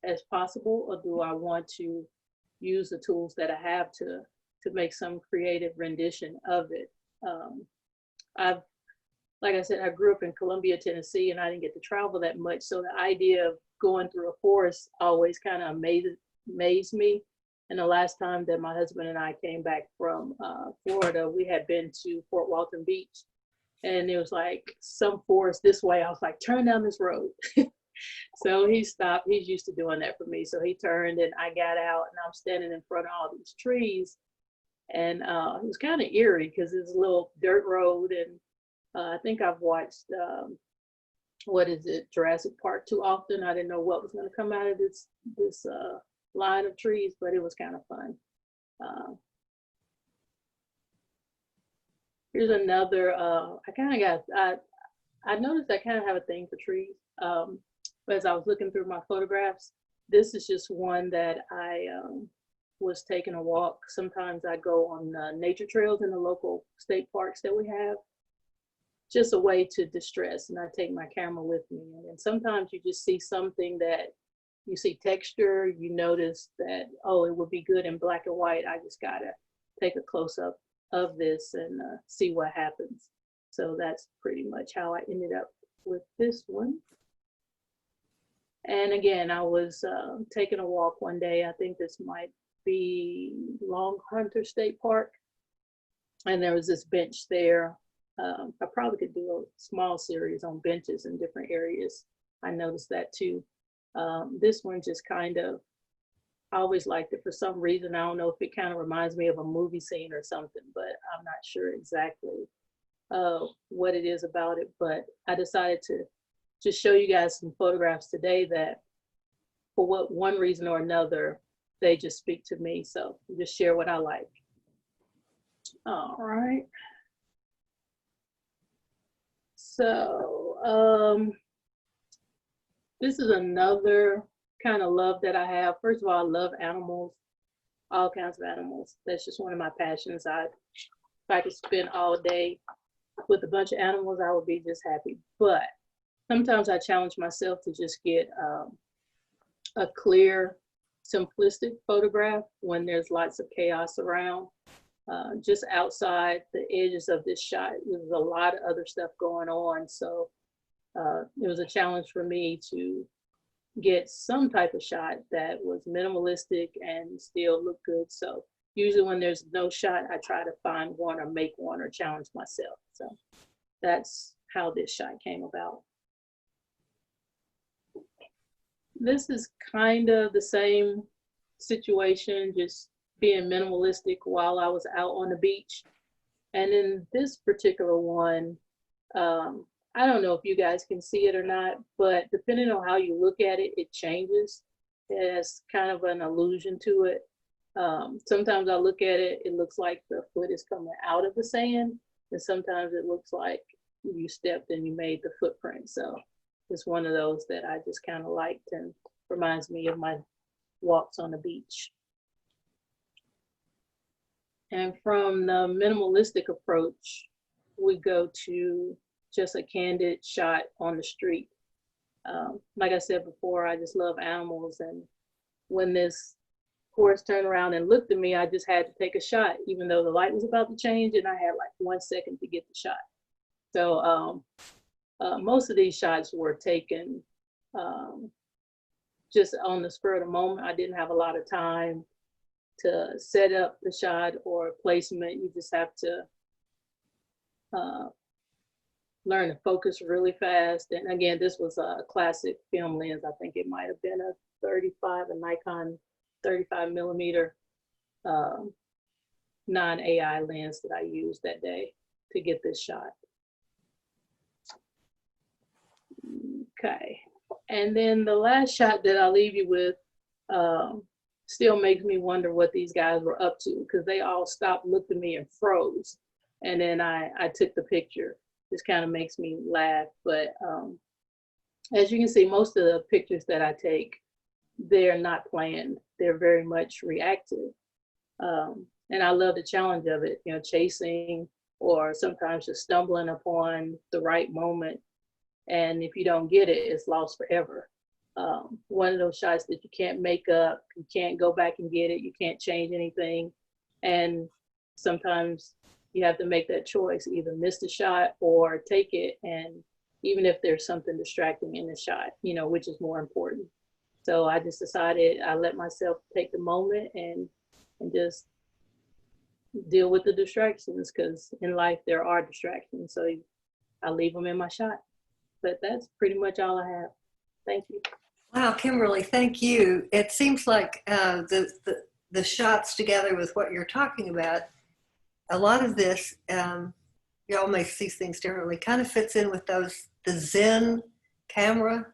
as possible, or do I want to use the tools that I have to make some creative rendition of it? Like I said, I grew up in Columbia, Tennessee, and I didn't get to travel that much. So the idea of going through a forest always kind of amazed me. And the last time that my husband and I came back from Florida, we had been to Fort Walton Beach. And it was like some forest this way. I was like, turn down this road. So he stopped. He's used to doing that for me. So he turned and I got out and I'm standing in front of all these trees. And it was kind of eerie because it's a little dirt road. And I think I've watched, Jurassic Park too often. I didn't know what was going to come out of this line of trees, but it was kind of fun. Here's another, I noticed I kind of have a thing for trees. But as I was looking through my photographs, this is just one that I was taking a walk. Sometimes I go on nature trails in the local state parks that we have. Just a way to distress, and I take my camera with me. And sometimes you just see something that you see texture, you notice that, oh, it would be good in black and white. I just gotta take a close up of this and see what happens. So that's pretty much how I ended up with this one. And again, I was taking a walk one day. I think this might be Long Hunter State Park. And there was this bench there. I probably could do a small series on benches in different areas. I noticed that too. This one just kind of, I always liked it for some reason. I don't know if it kind of reminds me of a movie scene or something, but I'm not sure exactly what it is about it. But I decided to just show you guys some photographs today that for what one reason or another, they just speak to me. So just share what I like. All right. So this is another kind of love that I have. First of all, I love animals, all kinds of animals. That's just one of my passions. If I could spend all day with a bunch of animals, I would be just happy. But sometimes I challenge myself to just get a clear, simplistic photograph when there's lots of chaos around. Just outside the edges of this shot, there's a lot of other stuff going on. So it was a challenge for me to get some type of shot that was minimalistic and still look good. So usually when there's no shot, I try to find one or make one or challenge myself. So that's how this shot came about. This is kind of the same situation, just being minimalistic while I was out on the beach. And in this particular one, I don't know if you guys can see it or not, but depending on how you look at it, it changes. It has kind of an illusion to it. Sometimes I look at it, it looks like the foot is coming out of the sand. And sometimes it looks like you stepped and you made the footprint. So it's one of those that I just kind of liked and reminds me of my walks on the beach. And from the minimalistic approach, we go to just a candid shot on the street. Like I said before, I just love animals. And when this horse turned around and looked at me, I just had to take a shot, even though the light was about to change and I had like 1 second to get the shot. So most of these shots were taken just on the spur of the moment. I didn't have a lot of time to set up the shot or placement. You just have to learn to focus really fast. And again, this was a classic film lens. I think it might have been a Nikon 35 millimeter non-AI lens that I used that day to get this shot. Okay, and then the last shot that I'll leave you with still makes me wonder what these guys were up to, because they all stopped, looked at me and froze. And then I took the picture. This kind of makes me laugh, but as you can see, most of the pictures that I take, they're not planned. They're very much reactive. And I love the challenge of it, you know, chasing or sometimes just stumbling upon the right moment. And if you don't get it, it's lost forever. One of those shots that you can't make up, you can't go back and get it, you can't change anything. And sometimes you have to make that choice, either miss the shot or take it. And even if there's something distracting in the shot, you know, which is more important. So I just decided I let myself take the moment and just deal with the distractions, because in life there are distractions. So I leave them in my shot. But that's pretty much all I have. Thank you. Wow, Kimberly, thank you. It seems like the shots together with what you're talking about, a lot of this, y'all may see things differently, kind of fits in with the Zen camera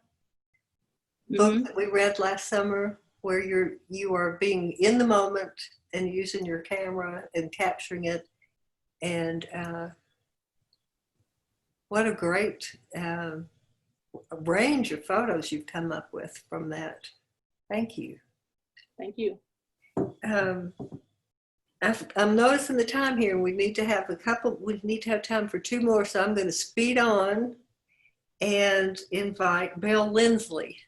book that we read last summer, where you are being in the moment and using your camera and capturing it. And what a great range of photos you've come up with from that. Thank you. Thank you. I'm noticing the time here. We need to have time for two more. So I'm going to speed on and invite Mel Lindsley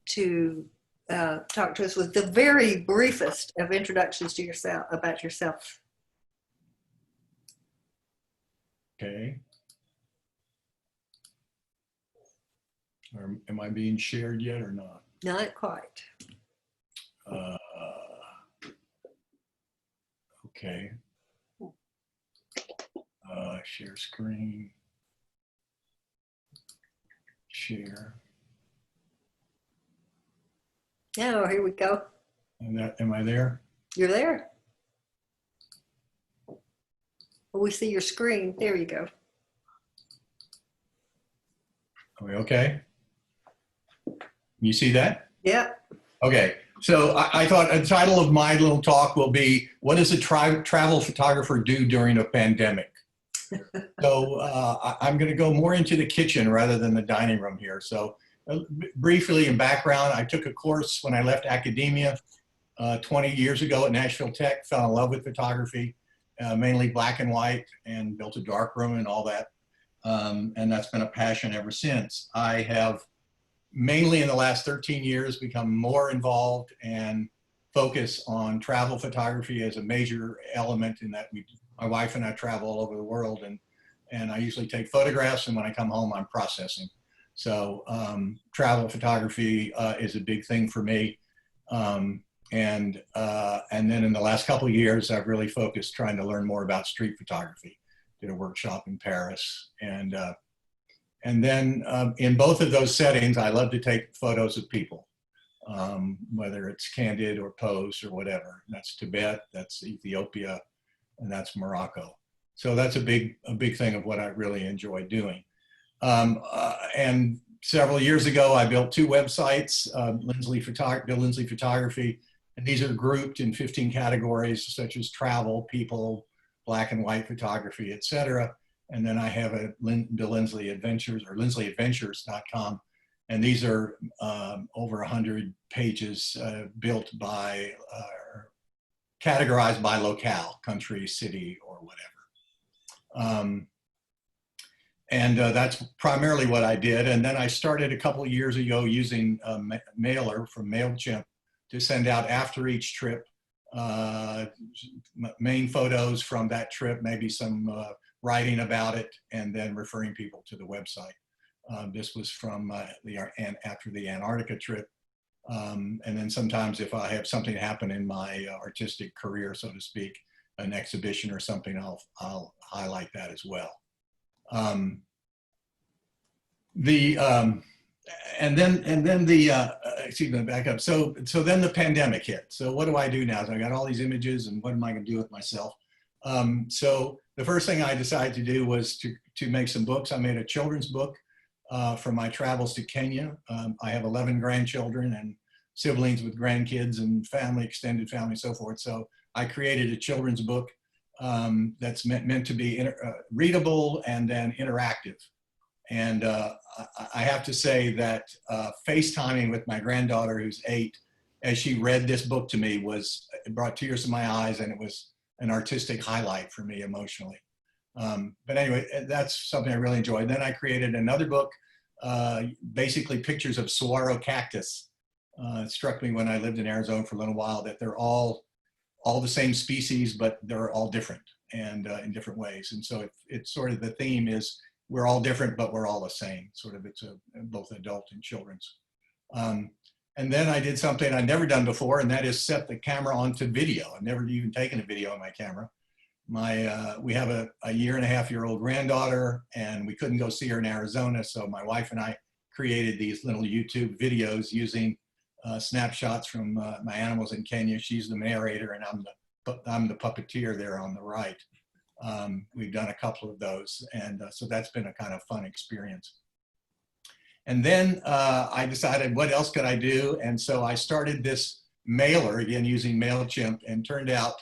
to talk to us with the very briefest of introductions to yourself, about yourself. Okay. Or am I being shared yet or not? Not quite. Okay. Share screen. Share. Yeah, here we go. And am I there? You're there. We see your screen. There you go. Are we okay? You see that? Yep. Okay. So I thought a title of my little talk will be, what does a travel photographer do during a pandemic? So I'm going to go more into the kitchen rather than the dining room here. So briefly in background, I took a course when I left academia 20 years ago at Nashville Tech, fell in love with photography, mainly black and white, and built a darkroom and all that. And that's been a passion ever since. I have mainly in the last 13 years become more involved and focus on travel photography as a major element in that my wife and I travel all over the world, and I usually take photographs, and when I come home I'm processing. So travel photography is a big thing for me. And then in the last couple of years I've really focused trying to learn more about street photography. Did a workshop in Paris, and then in both of those settings, I love to take photos of people, whether it's candid or posed or whatever. That's Tibet, that's Ethiopia, and that's Morocco. So that's a big thing of what I really enjoy doing. And several years ago, I built two websites, Bill Lindsley Photography, and these are grouped in 15 categories such as travel, people, black and white photography, etc. And then I have a Bill Lindsley Adventures, or LindsleyAdventures.com. And these are over 100 pages built by, categorized by locale, country, city, or whatever. And that's primarily what I did. And then I started a couple of years ago using a mailer from MailChimp to send out after each trip, main photos from that trip, maybe some writing about it, and then referring people to the website. This was from after the Antarctica trip. And then sometimes if I have something happen in my artistic career, so to speak, an exhibition or something, I'll highlight that as well. Excuse me, back up. So then the pandemic hit. So what do I do now? So I got all these images, and what am I going to do with myself? So the first thing I decided to do was to make some books. I made a children's book from my travels to Kenya. I have 11 grandchildren and siblings with grandkids and family, extended family, so forth. So I created a children's book that's meant to be readable and then interactive. And I have to say that FaceTiming with my granddaughter, who's 8, as she read this book to me, it brought tears to my eyes, and it was an artistic highlight for me emotionally. But anyway, that's something I really enjoy. Then I created another book, basically pictures of saguaro cactus. It struck me when I lived in Arizona for a little while that they're all the same species, but they're all different and in different ways. And so it's sort of the theme is we're all different, but we're all the same. Sort of it's both adult and children's. And then I did something I'd never done before, and that is set the camera onto video. I've never even taken a video on my camera. We have a 1.5-year-old granddaughter, and we couldn't go see her in Arizona. So my wife and I created these little YouTube videos using snapshots from my animals in Kenya. She's the narrator, and I'm the puppeteer there on the right. We've done a couple of those, and so that's been a kind of fun experience. And then I decided, what else could I do? And so I started this mailer, again, using MailChimp, and turned out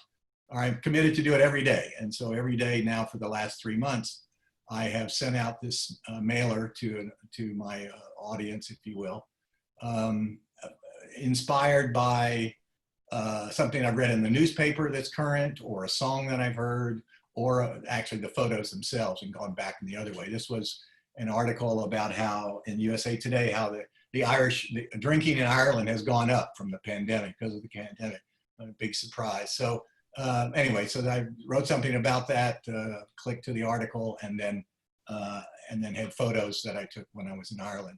I'm committed to do it every day. And so every day now for the last 3 months, I have sent out this mailer to my audience, if you will, inspired by something I've read in the newspaper that's current, or a song that I've heard, or actually the photos themselves, and gone back in the other way. This was an article about how in USA Today, how the drinking in Ireland has gone up from the pandemic, because of the pandemic. A big surprise. So anyway, so I wrote something about that, clicked to the article, and then had photos that I took when I was in Ireland.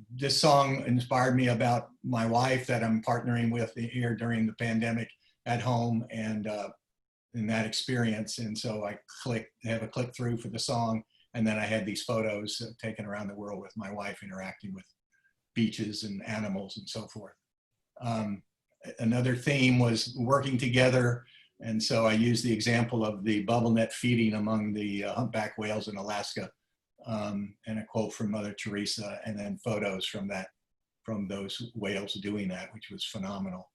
This song inspired me about my wife that I'm partnering with here during the pandemic at home, and in that experience. And so I have a click through for the song. And then I had these photos taken around the world with my wife, interacting with beaches and animals and so forth. Another theme was working together. And so I used the example of the bubble net feeding among the humpback whales in Alaska, and a quote from Mother Teresa, and then photos from those whales doing that, which was phenomenal.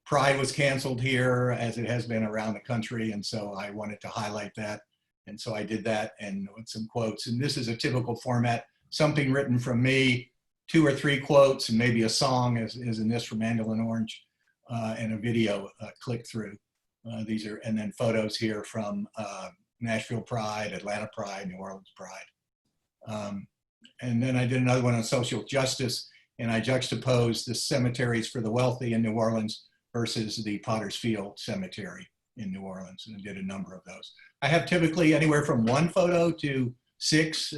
Pride was canceled here, as it has been around the country. And so I wanted to highlight that. And so I did that, and with some quotes. And this is a typical format, something written from me, 2 or 3 quotes, and maybe a song, as in this from Mandolin Orange, and a video click through. And then photos here from Nashville Pride, Atlanta Pride, New Orleans Pride. And then I did another one on social justice, and I juxtaposed the cemeteries for the wealthy in New Orleans versus the Potter's Field Cemetery in New Orleans, and I did a number of those. I have typically anywhere from 1 photo to 6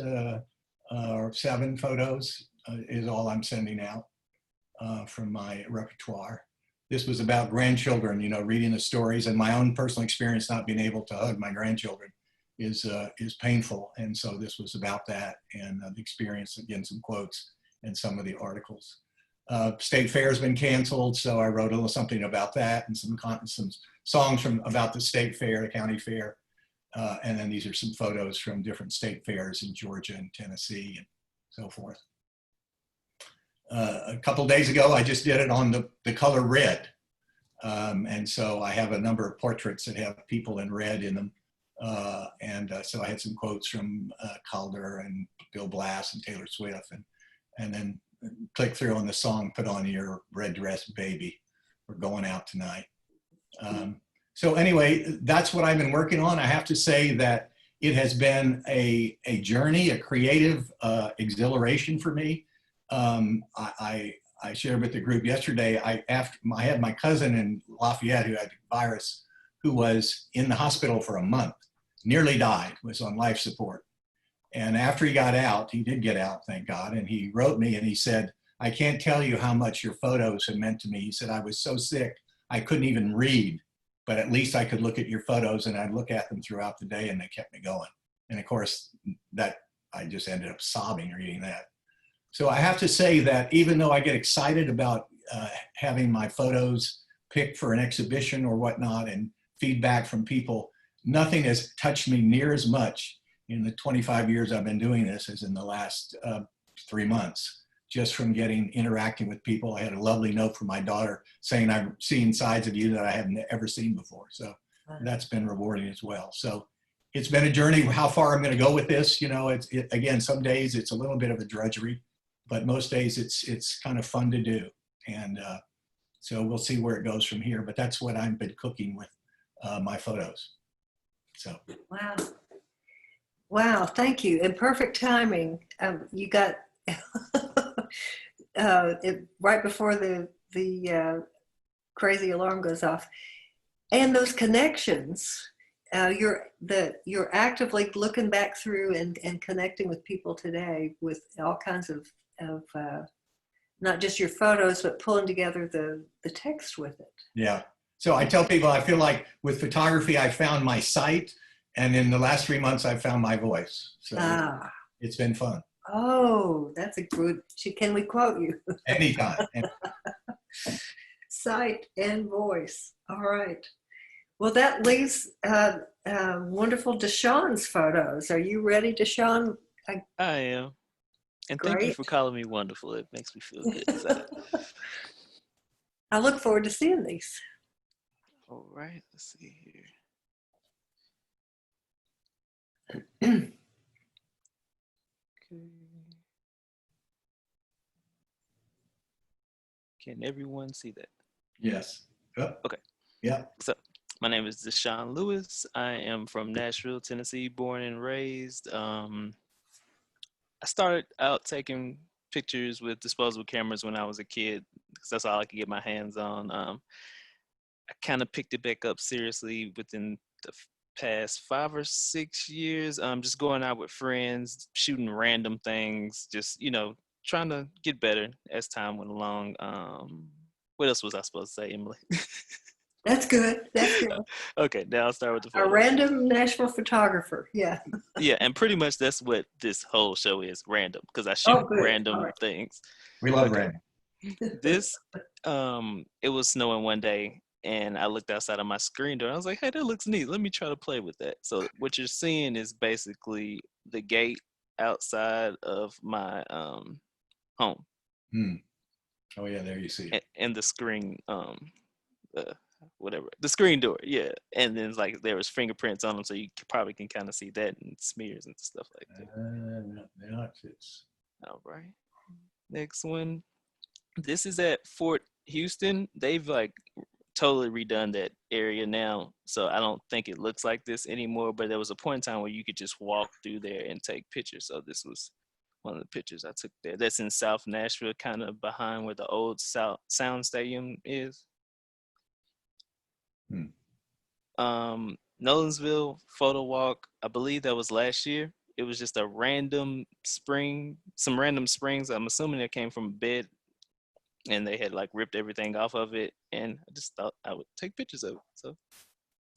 or 7 photos is all I'm sending out from my repertoire. This was about grandchildren, reading the stories, and my own personal experience not being able to hug my grandchildren is painful. And so this was about that, and the experience, again, some quotes and some of the articles. State Fair has been canceled, so I wrote a little something about that, and some songs about the State Fair, the county fair. And then these are some photos from different state fairs in Georgia and Tennessee and so forth. A couple days ago, I just did it on the color red. And so I have a number of portraits that have people in red in them. So I had some quotes from Calder and Bill Blass and Taylor Swift, and then click through on the song, Put On Your Red Dress Baby, We're Going Out Tonight. So anyway, that's what I've been working on. I have to say that it has been a journey, a creative exhilaration for me. I shared with the group yesterday, I had my cousin in Lafayette who had the virus, who was in the hospital for a month, nearly died, was on life support. And after he got out, he did get out, thank God, and he wrote me and he said, I can't tell you how much your photos have meant to me. He said, I was so sick, I couldn't even read, but at least I could look at your photos, and I'd look at them throughout the day, and they kept me going. And of course, I just ended up sobbing reading that. So I have to say that even though I get excited about having my photos picked for an exhibition or whatnot, and feedback from people, nothing has touched me near as much in the 25 years I've been doing this as in the last 3 months, just from interacting with people. I had a lovely note from my daughter saying, I've seen sides of you that I haven't ever seen before. So that's been rewarding as well. So it's been a journey. How far I'm going to go with this, again, some days it's a little bit of a drudgery, but most days it's kind of fun to do. And so we'll see where it goes from here, but that's what I've been cooking with my photos. So. Wow. Wow, thank you. And perfect timing. You got right before the crazy alarm goes off. And those connections, you're actively looking back through and connecting with people today with all kinds of not just your photos, but pulling together the text with it. Yeah. So I tell people, I feel like with photography, I found my sight. And in the last 3 months, I've found my voice. So Ah, it's been fun. oh, that's a good. Can we quote you? Anytime. Sight and voice. All right. Well, that leaves wonderful Deshawn's photos. Are you ready, Deshawn? I am. And thank you Great. for calling me wonderful. It makes me feel good. So, I look forward to seeing these. all right, let's see here. Okay. Can everyone see that? Yes. Yep. Okay. Yeah. So, my name is Deshawn Lewis. I am from Nashville, Tennessee, born and raised. I started out taking pictures with disposable cameras when I was a kid because that's all I could get my hands on. I kind of picked it back up seriously within the past 5 or 6 years. Just going out with friends, shooting random things, just, trying to get better as time went along. What else was I supposed to say, Emily? That's good. That's good. Okay, now I'll start with the A photos. random Nashville photographer. Yeah. Yeah, and pretty much that's what this whole show is, random, because I shoot Good. random All right. things. We love Okay. Randy. This, it was snowing one day, and I looked outside of my screen door. And I was like, "Hey, that looks neat. Let me try to play with that." So what you're seeing is basically the gate outside of my home, Hmm. Oh yeah, there you see it. and the screen, whatever, the screen door, yeah. And then it's like there was fingerprints on them, so you probably can kind of see that and smears and stuff like that. Now it fits. All right, next one. This is at Fort Houston. They've like totally redone that area now, so I don't think it looks like this anymore, but there was a point in time where you could just walk through there and take pictures. So this was one of the pictures I took there. That's in South Nashville, kind of behind where the old Sound Stadium is. Nolensville photo walk, I believe that was last year. It was just a random spring, some random springs. I'm assuming it came from a bed, and they had like ripped everything off of it, and I just thought I would take pictures of it. So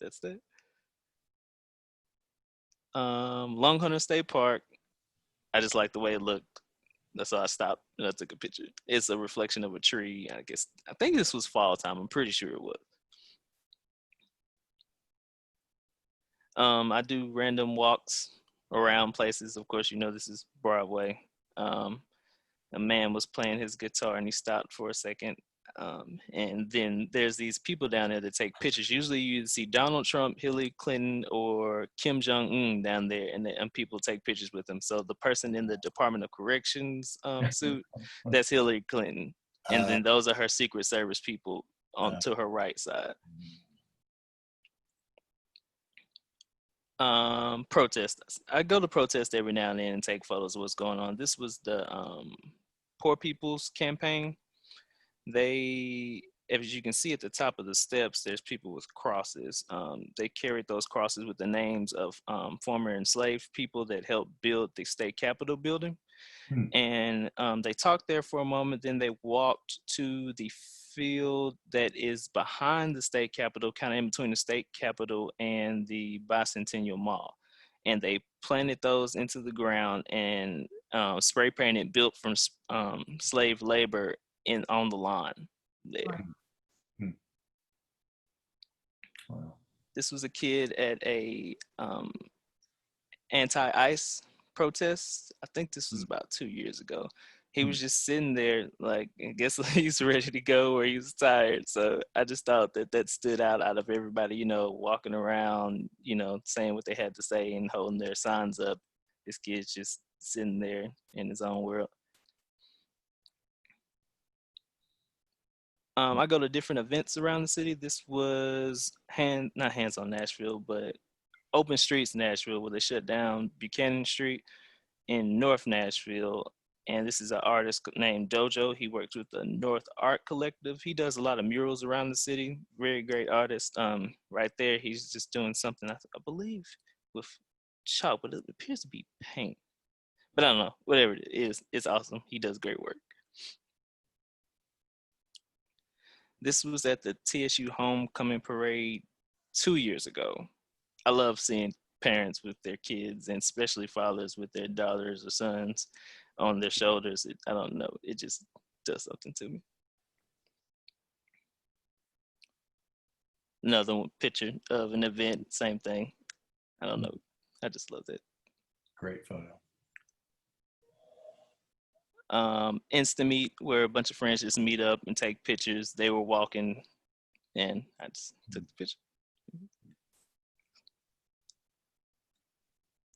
that's that. Long Hunter State Park, I just liked the way it looked. That's why I stopped and I took a picture. It's a reflection of a tree. I think this was fall time. I'm pretty sure it was. I do random walks around places. Of course, this is Broadway. A man was playing his guitar and he stopped for a second. And then there's these people down there that take pictures. Usually you see Donald Trump, Hillary Clinton, or Kim Jong-un down there, and people take pictures with them. So the person in the Department of Corrections suit, that's Hillary Clinton. And then those are her Secret Service people to her right side. Protests. I go to protest every now and then and take photos of what's going on. This was the Poor People's Campaign. As you can see at the top of the steps, there's people with crosses. They carried those crosses with the names of former enslaved people that helped build the state capitol building. And they talked there for a moment, then they walked to the field that is behind the state capitol, kind of in between the state capitol and the Bicentennial Mall. And they planted those into the ground and spray painted built from slave labor on the lawn there. Wow. This was a kid at a anti-ICE protest. I think this was about 2 years ago. He was just sitting there, like, I guess he's ready to go or he was tired. So I just thought that stood out of everybody, walking around, saying what they had to say and holding their signs up. This kid's just sitting there in his own world. I go to different events around the city. This was not Hands on Nashville, but Open Streets Nashville, where they shut down Buchanan Street in North Nashville. And this is an artist named Dojo. He works with the North Art Collective. He does a lot of murals around the city. Very great artist. Right there, he's just doing something, I believe, with chalk, but it appears to be paint. But I don't know, whatever it is, it's awesome. He does great work. This was at the TSU Homecoming Parade 2 years ago. I love seeing parents with their kids, and especially fathers with their daughters or sons on their shoulders. I don't know, it just does something to me. Another picture of an event, same thing. I don't know, I just love that. Great photo. Instameet, where a bunch of friends just meet up and take pictures. They were walking and I just took the picture.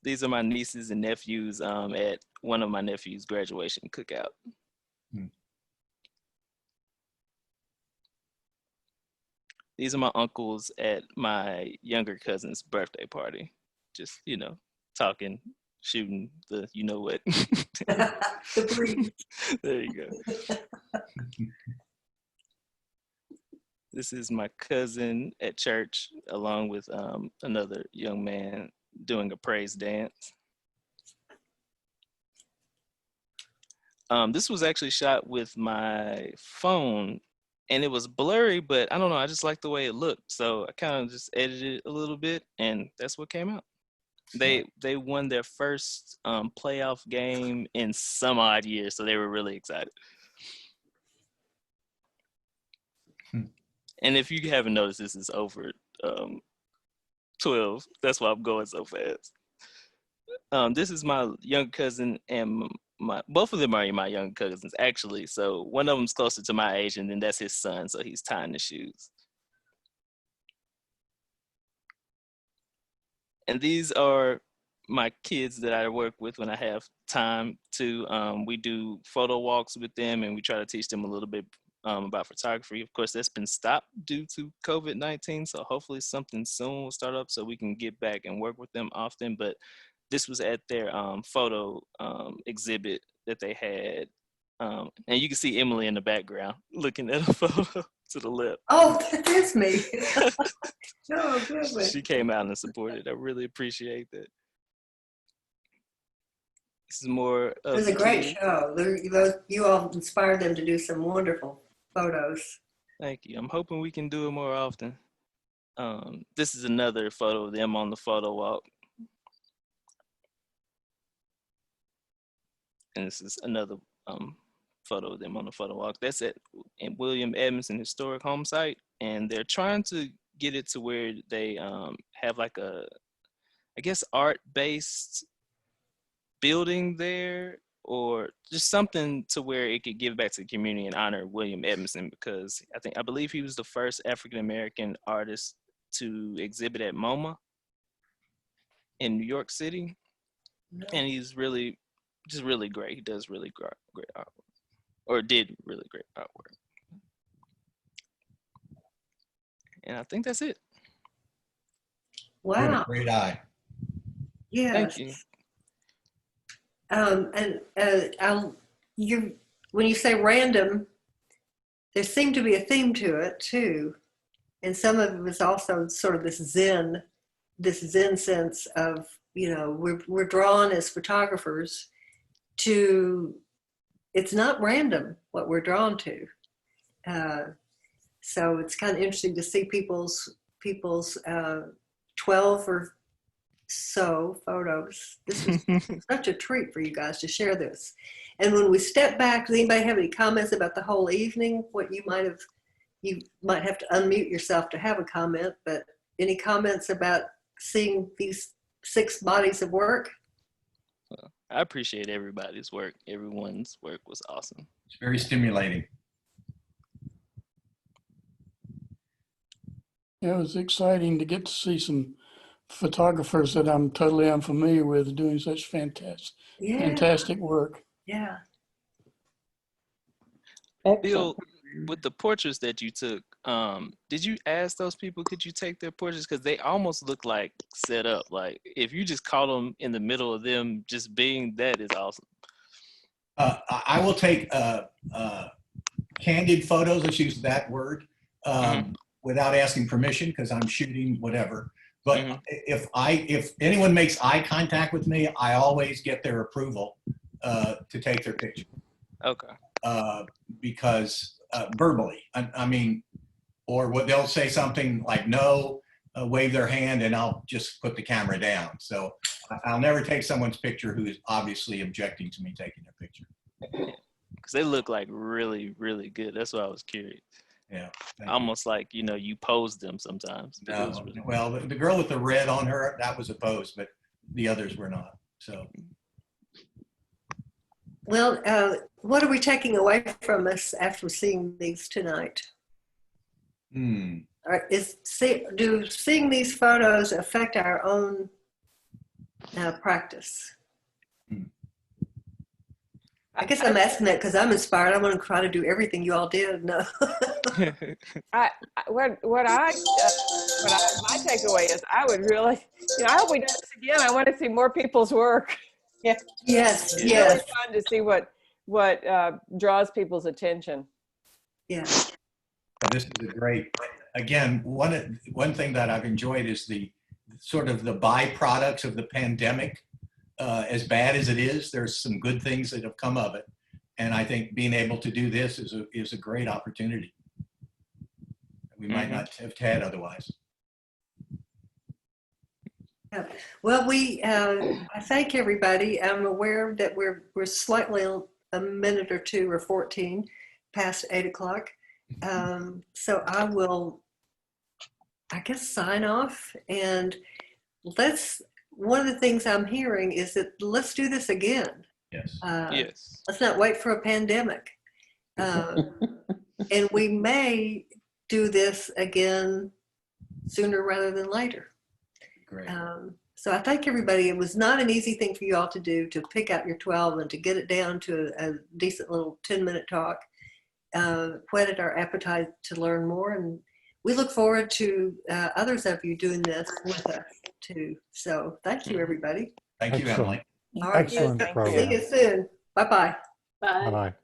These are my nieces and nephews at one of my nephews' graduation cookout. These are my uncles at my younger cousin's birthday party. Just, you know, talking, shooting the you know what. The breeze. There you go. This is my cousin at church, along with another young man doing a praise dance. This was actually shot with my phone, and it was blurry, but I don't know, I just like the way it looked. So I kind of just edited it a little bit, and that's what came out. They won their first playoff game in some odd year, so they were really excited. And if you haven't noticed, this is over 12. That's why I'm going so fast. This is my young cousin, and both of them are my young cousins, actually. So one of them's closer to my age, and then that's his son, so he's tying the shoes. And these are my kids that I work with when I have time to. We do photo walks with them, and we try to teach them a little bit about photography. Of course, that's been stopped due to COVID-19, so hopefully something soon will start up so we can get back and work with them often. But this was at their photo exhibit that they had. And you can see Emily in the background looking at a photo to the left. Oh, that's me. Oh, goodness. She came out and supported. I really appreciate that. This is more of It was a great show. You all inspired them to do some wonderful photos. Thank you. I'm hoping we can do it more often. This is another photo of them on the photo walk. And this is another photo of them on the photo walk. That's at William Edmondson Historic Home Site. And they're trying to get it to where they have like a, I guess, art-based building there, or just something to where it could give back to the community and honor William Edmondson, because I believe he was the first African-American artist to exhibit at MoMA in New York City. No. And he's really, just really great. He does really great artwork, or did really great artwork. And I think that's it. Wow. You have a great eye. Yes. Thank you. When you say random, there seemed to be a theme to it too, and some of it was also sort of this Zen sense of, you know, we're drawn as photographers to. It's not random what we're drawn to, so it's kind of interesting to see people's 12 or so photos. This was such a treat for you guys to share this. And when we step back, does anybody have any comments about the whole evening? What you might have to unmute yourself to have a comment, but any comments about seeing these 6 bodies of work? Well, I appreciate everybody's work. Everyone's work was awesome. It's very stimulating. Yeah, it was exciting to get to see some photographers that I'm totally unfamiliar with doing such fantastic work. Yeah. Bill, with the portraits that you took, did you ask those people, could you take their portraits? Because they almost look like set up. Like if you just caught them in the middle of them just being, that is awesome. I will take candid photos, let's use that word, without asking permission because I'm shooting whatever. But if anyone makes eye contact with me, I always get their approval to take their picture. Okay. Because verbally, I mean, or what they'll say something like no, wave their hand, and I'll just put the camera down. So I'll never take someone's picture who is obviously objecting to me taking their picture. Because they look like really, really good. That's why I was curious. Yeah. Almost like, you know, you posed them sometimes. Really well, the girl with the red on her, that was a pose, but the others were not. So. Well, what are we taking away from us after seeing these tonight? Do seeing these photos affect our own practice? I guess I'm asking that because I'm inspired. I want to try to do everything you all did. No. My takeaway is I would really, I hope we do this again. I want to see more people's work. Yeah. Yes. It's yes. really fun to see what draws people's attention. Yeah. This is a great, again, one thing that I've enjoyed is the sort of the byproducts of the pandemic. As bad as it is, there's some good things that have come of it. And I think being able to do this is a great opportunity. We might not have had otherwise. Well, I thank everybody. I'm aware that we're slightly a minute or two or 14 past 8 o'clock. So I will, I guess, sign off, and one of the things I'm hearing is that let's do this again. Yes. Yes. Let's not wait for a pandemic. And we may do this again sooner rather than later. Great. So I thank everybody. It was not an easy thing for you all to do, to pick out your 12 and to get it down to a decent little 10-minute talk. Whetted our appetite to learn more, and we look forward to others of you doing this with us too. So thank you, everybody. Thank you, Emily. All right. Excellent See program. you soon. Bye-bye. Bye. Bye-bye.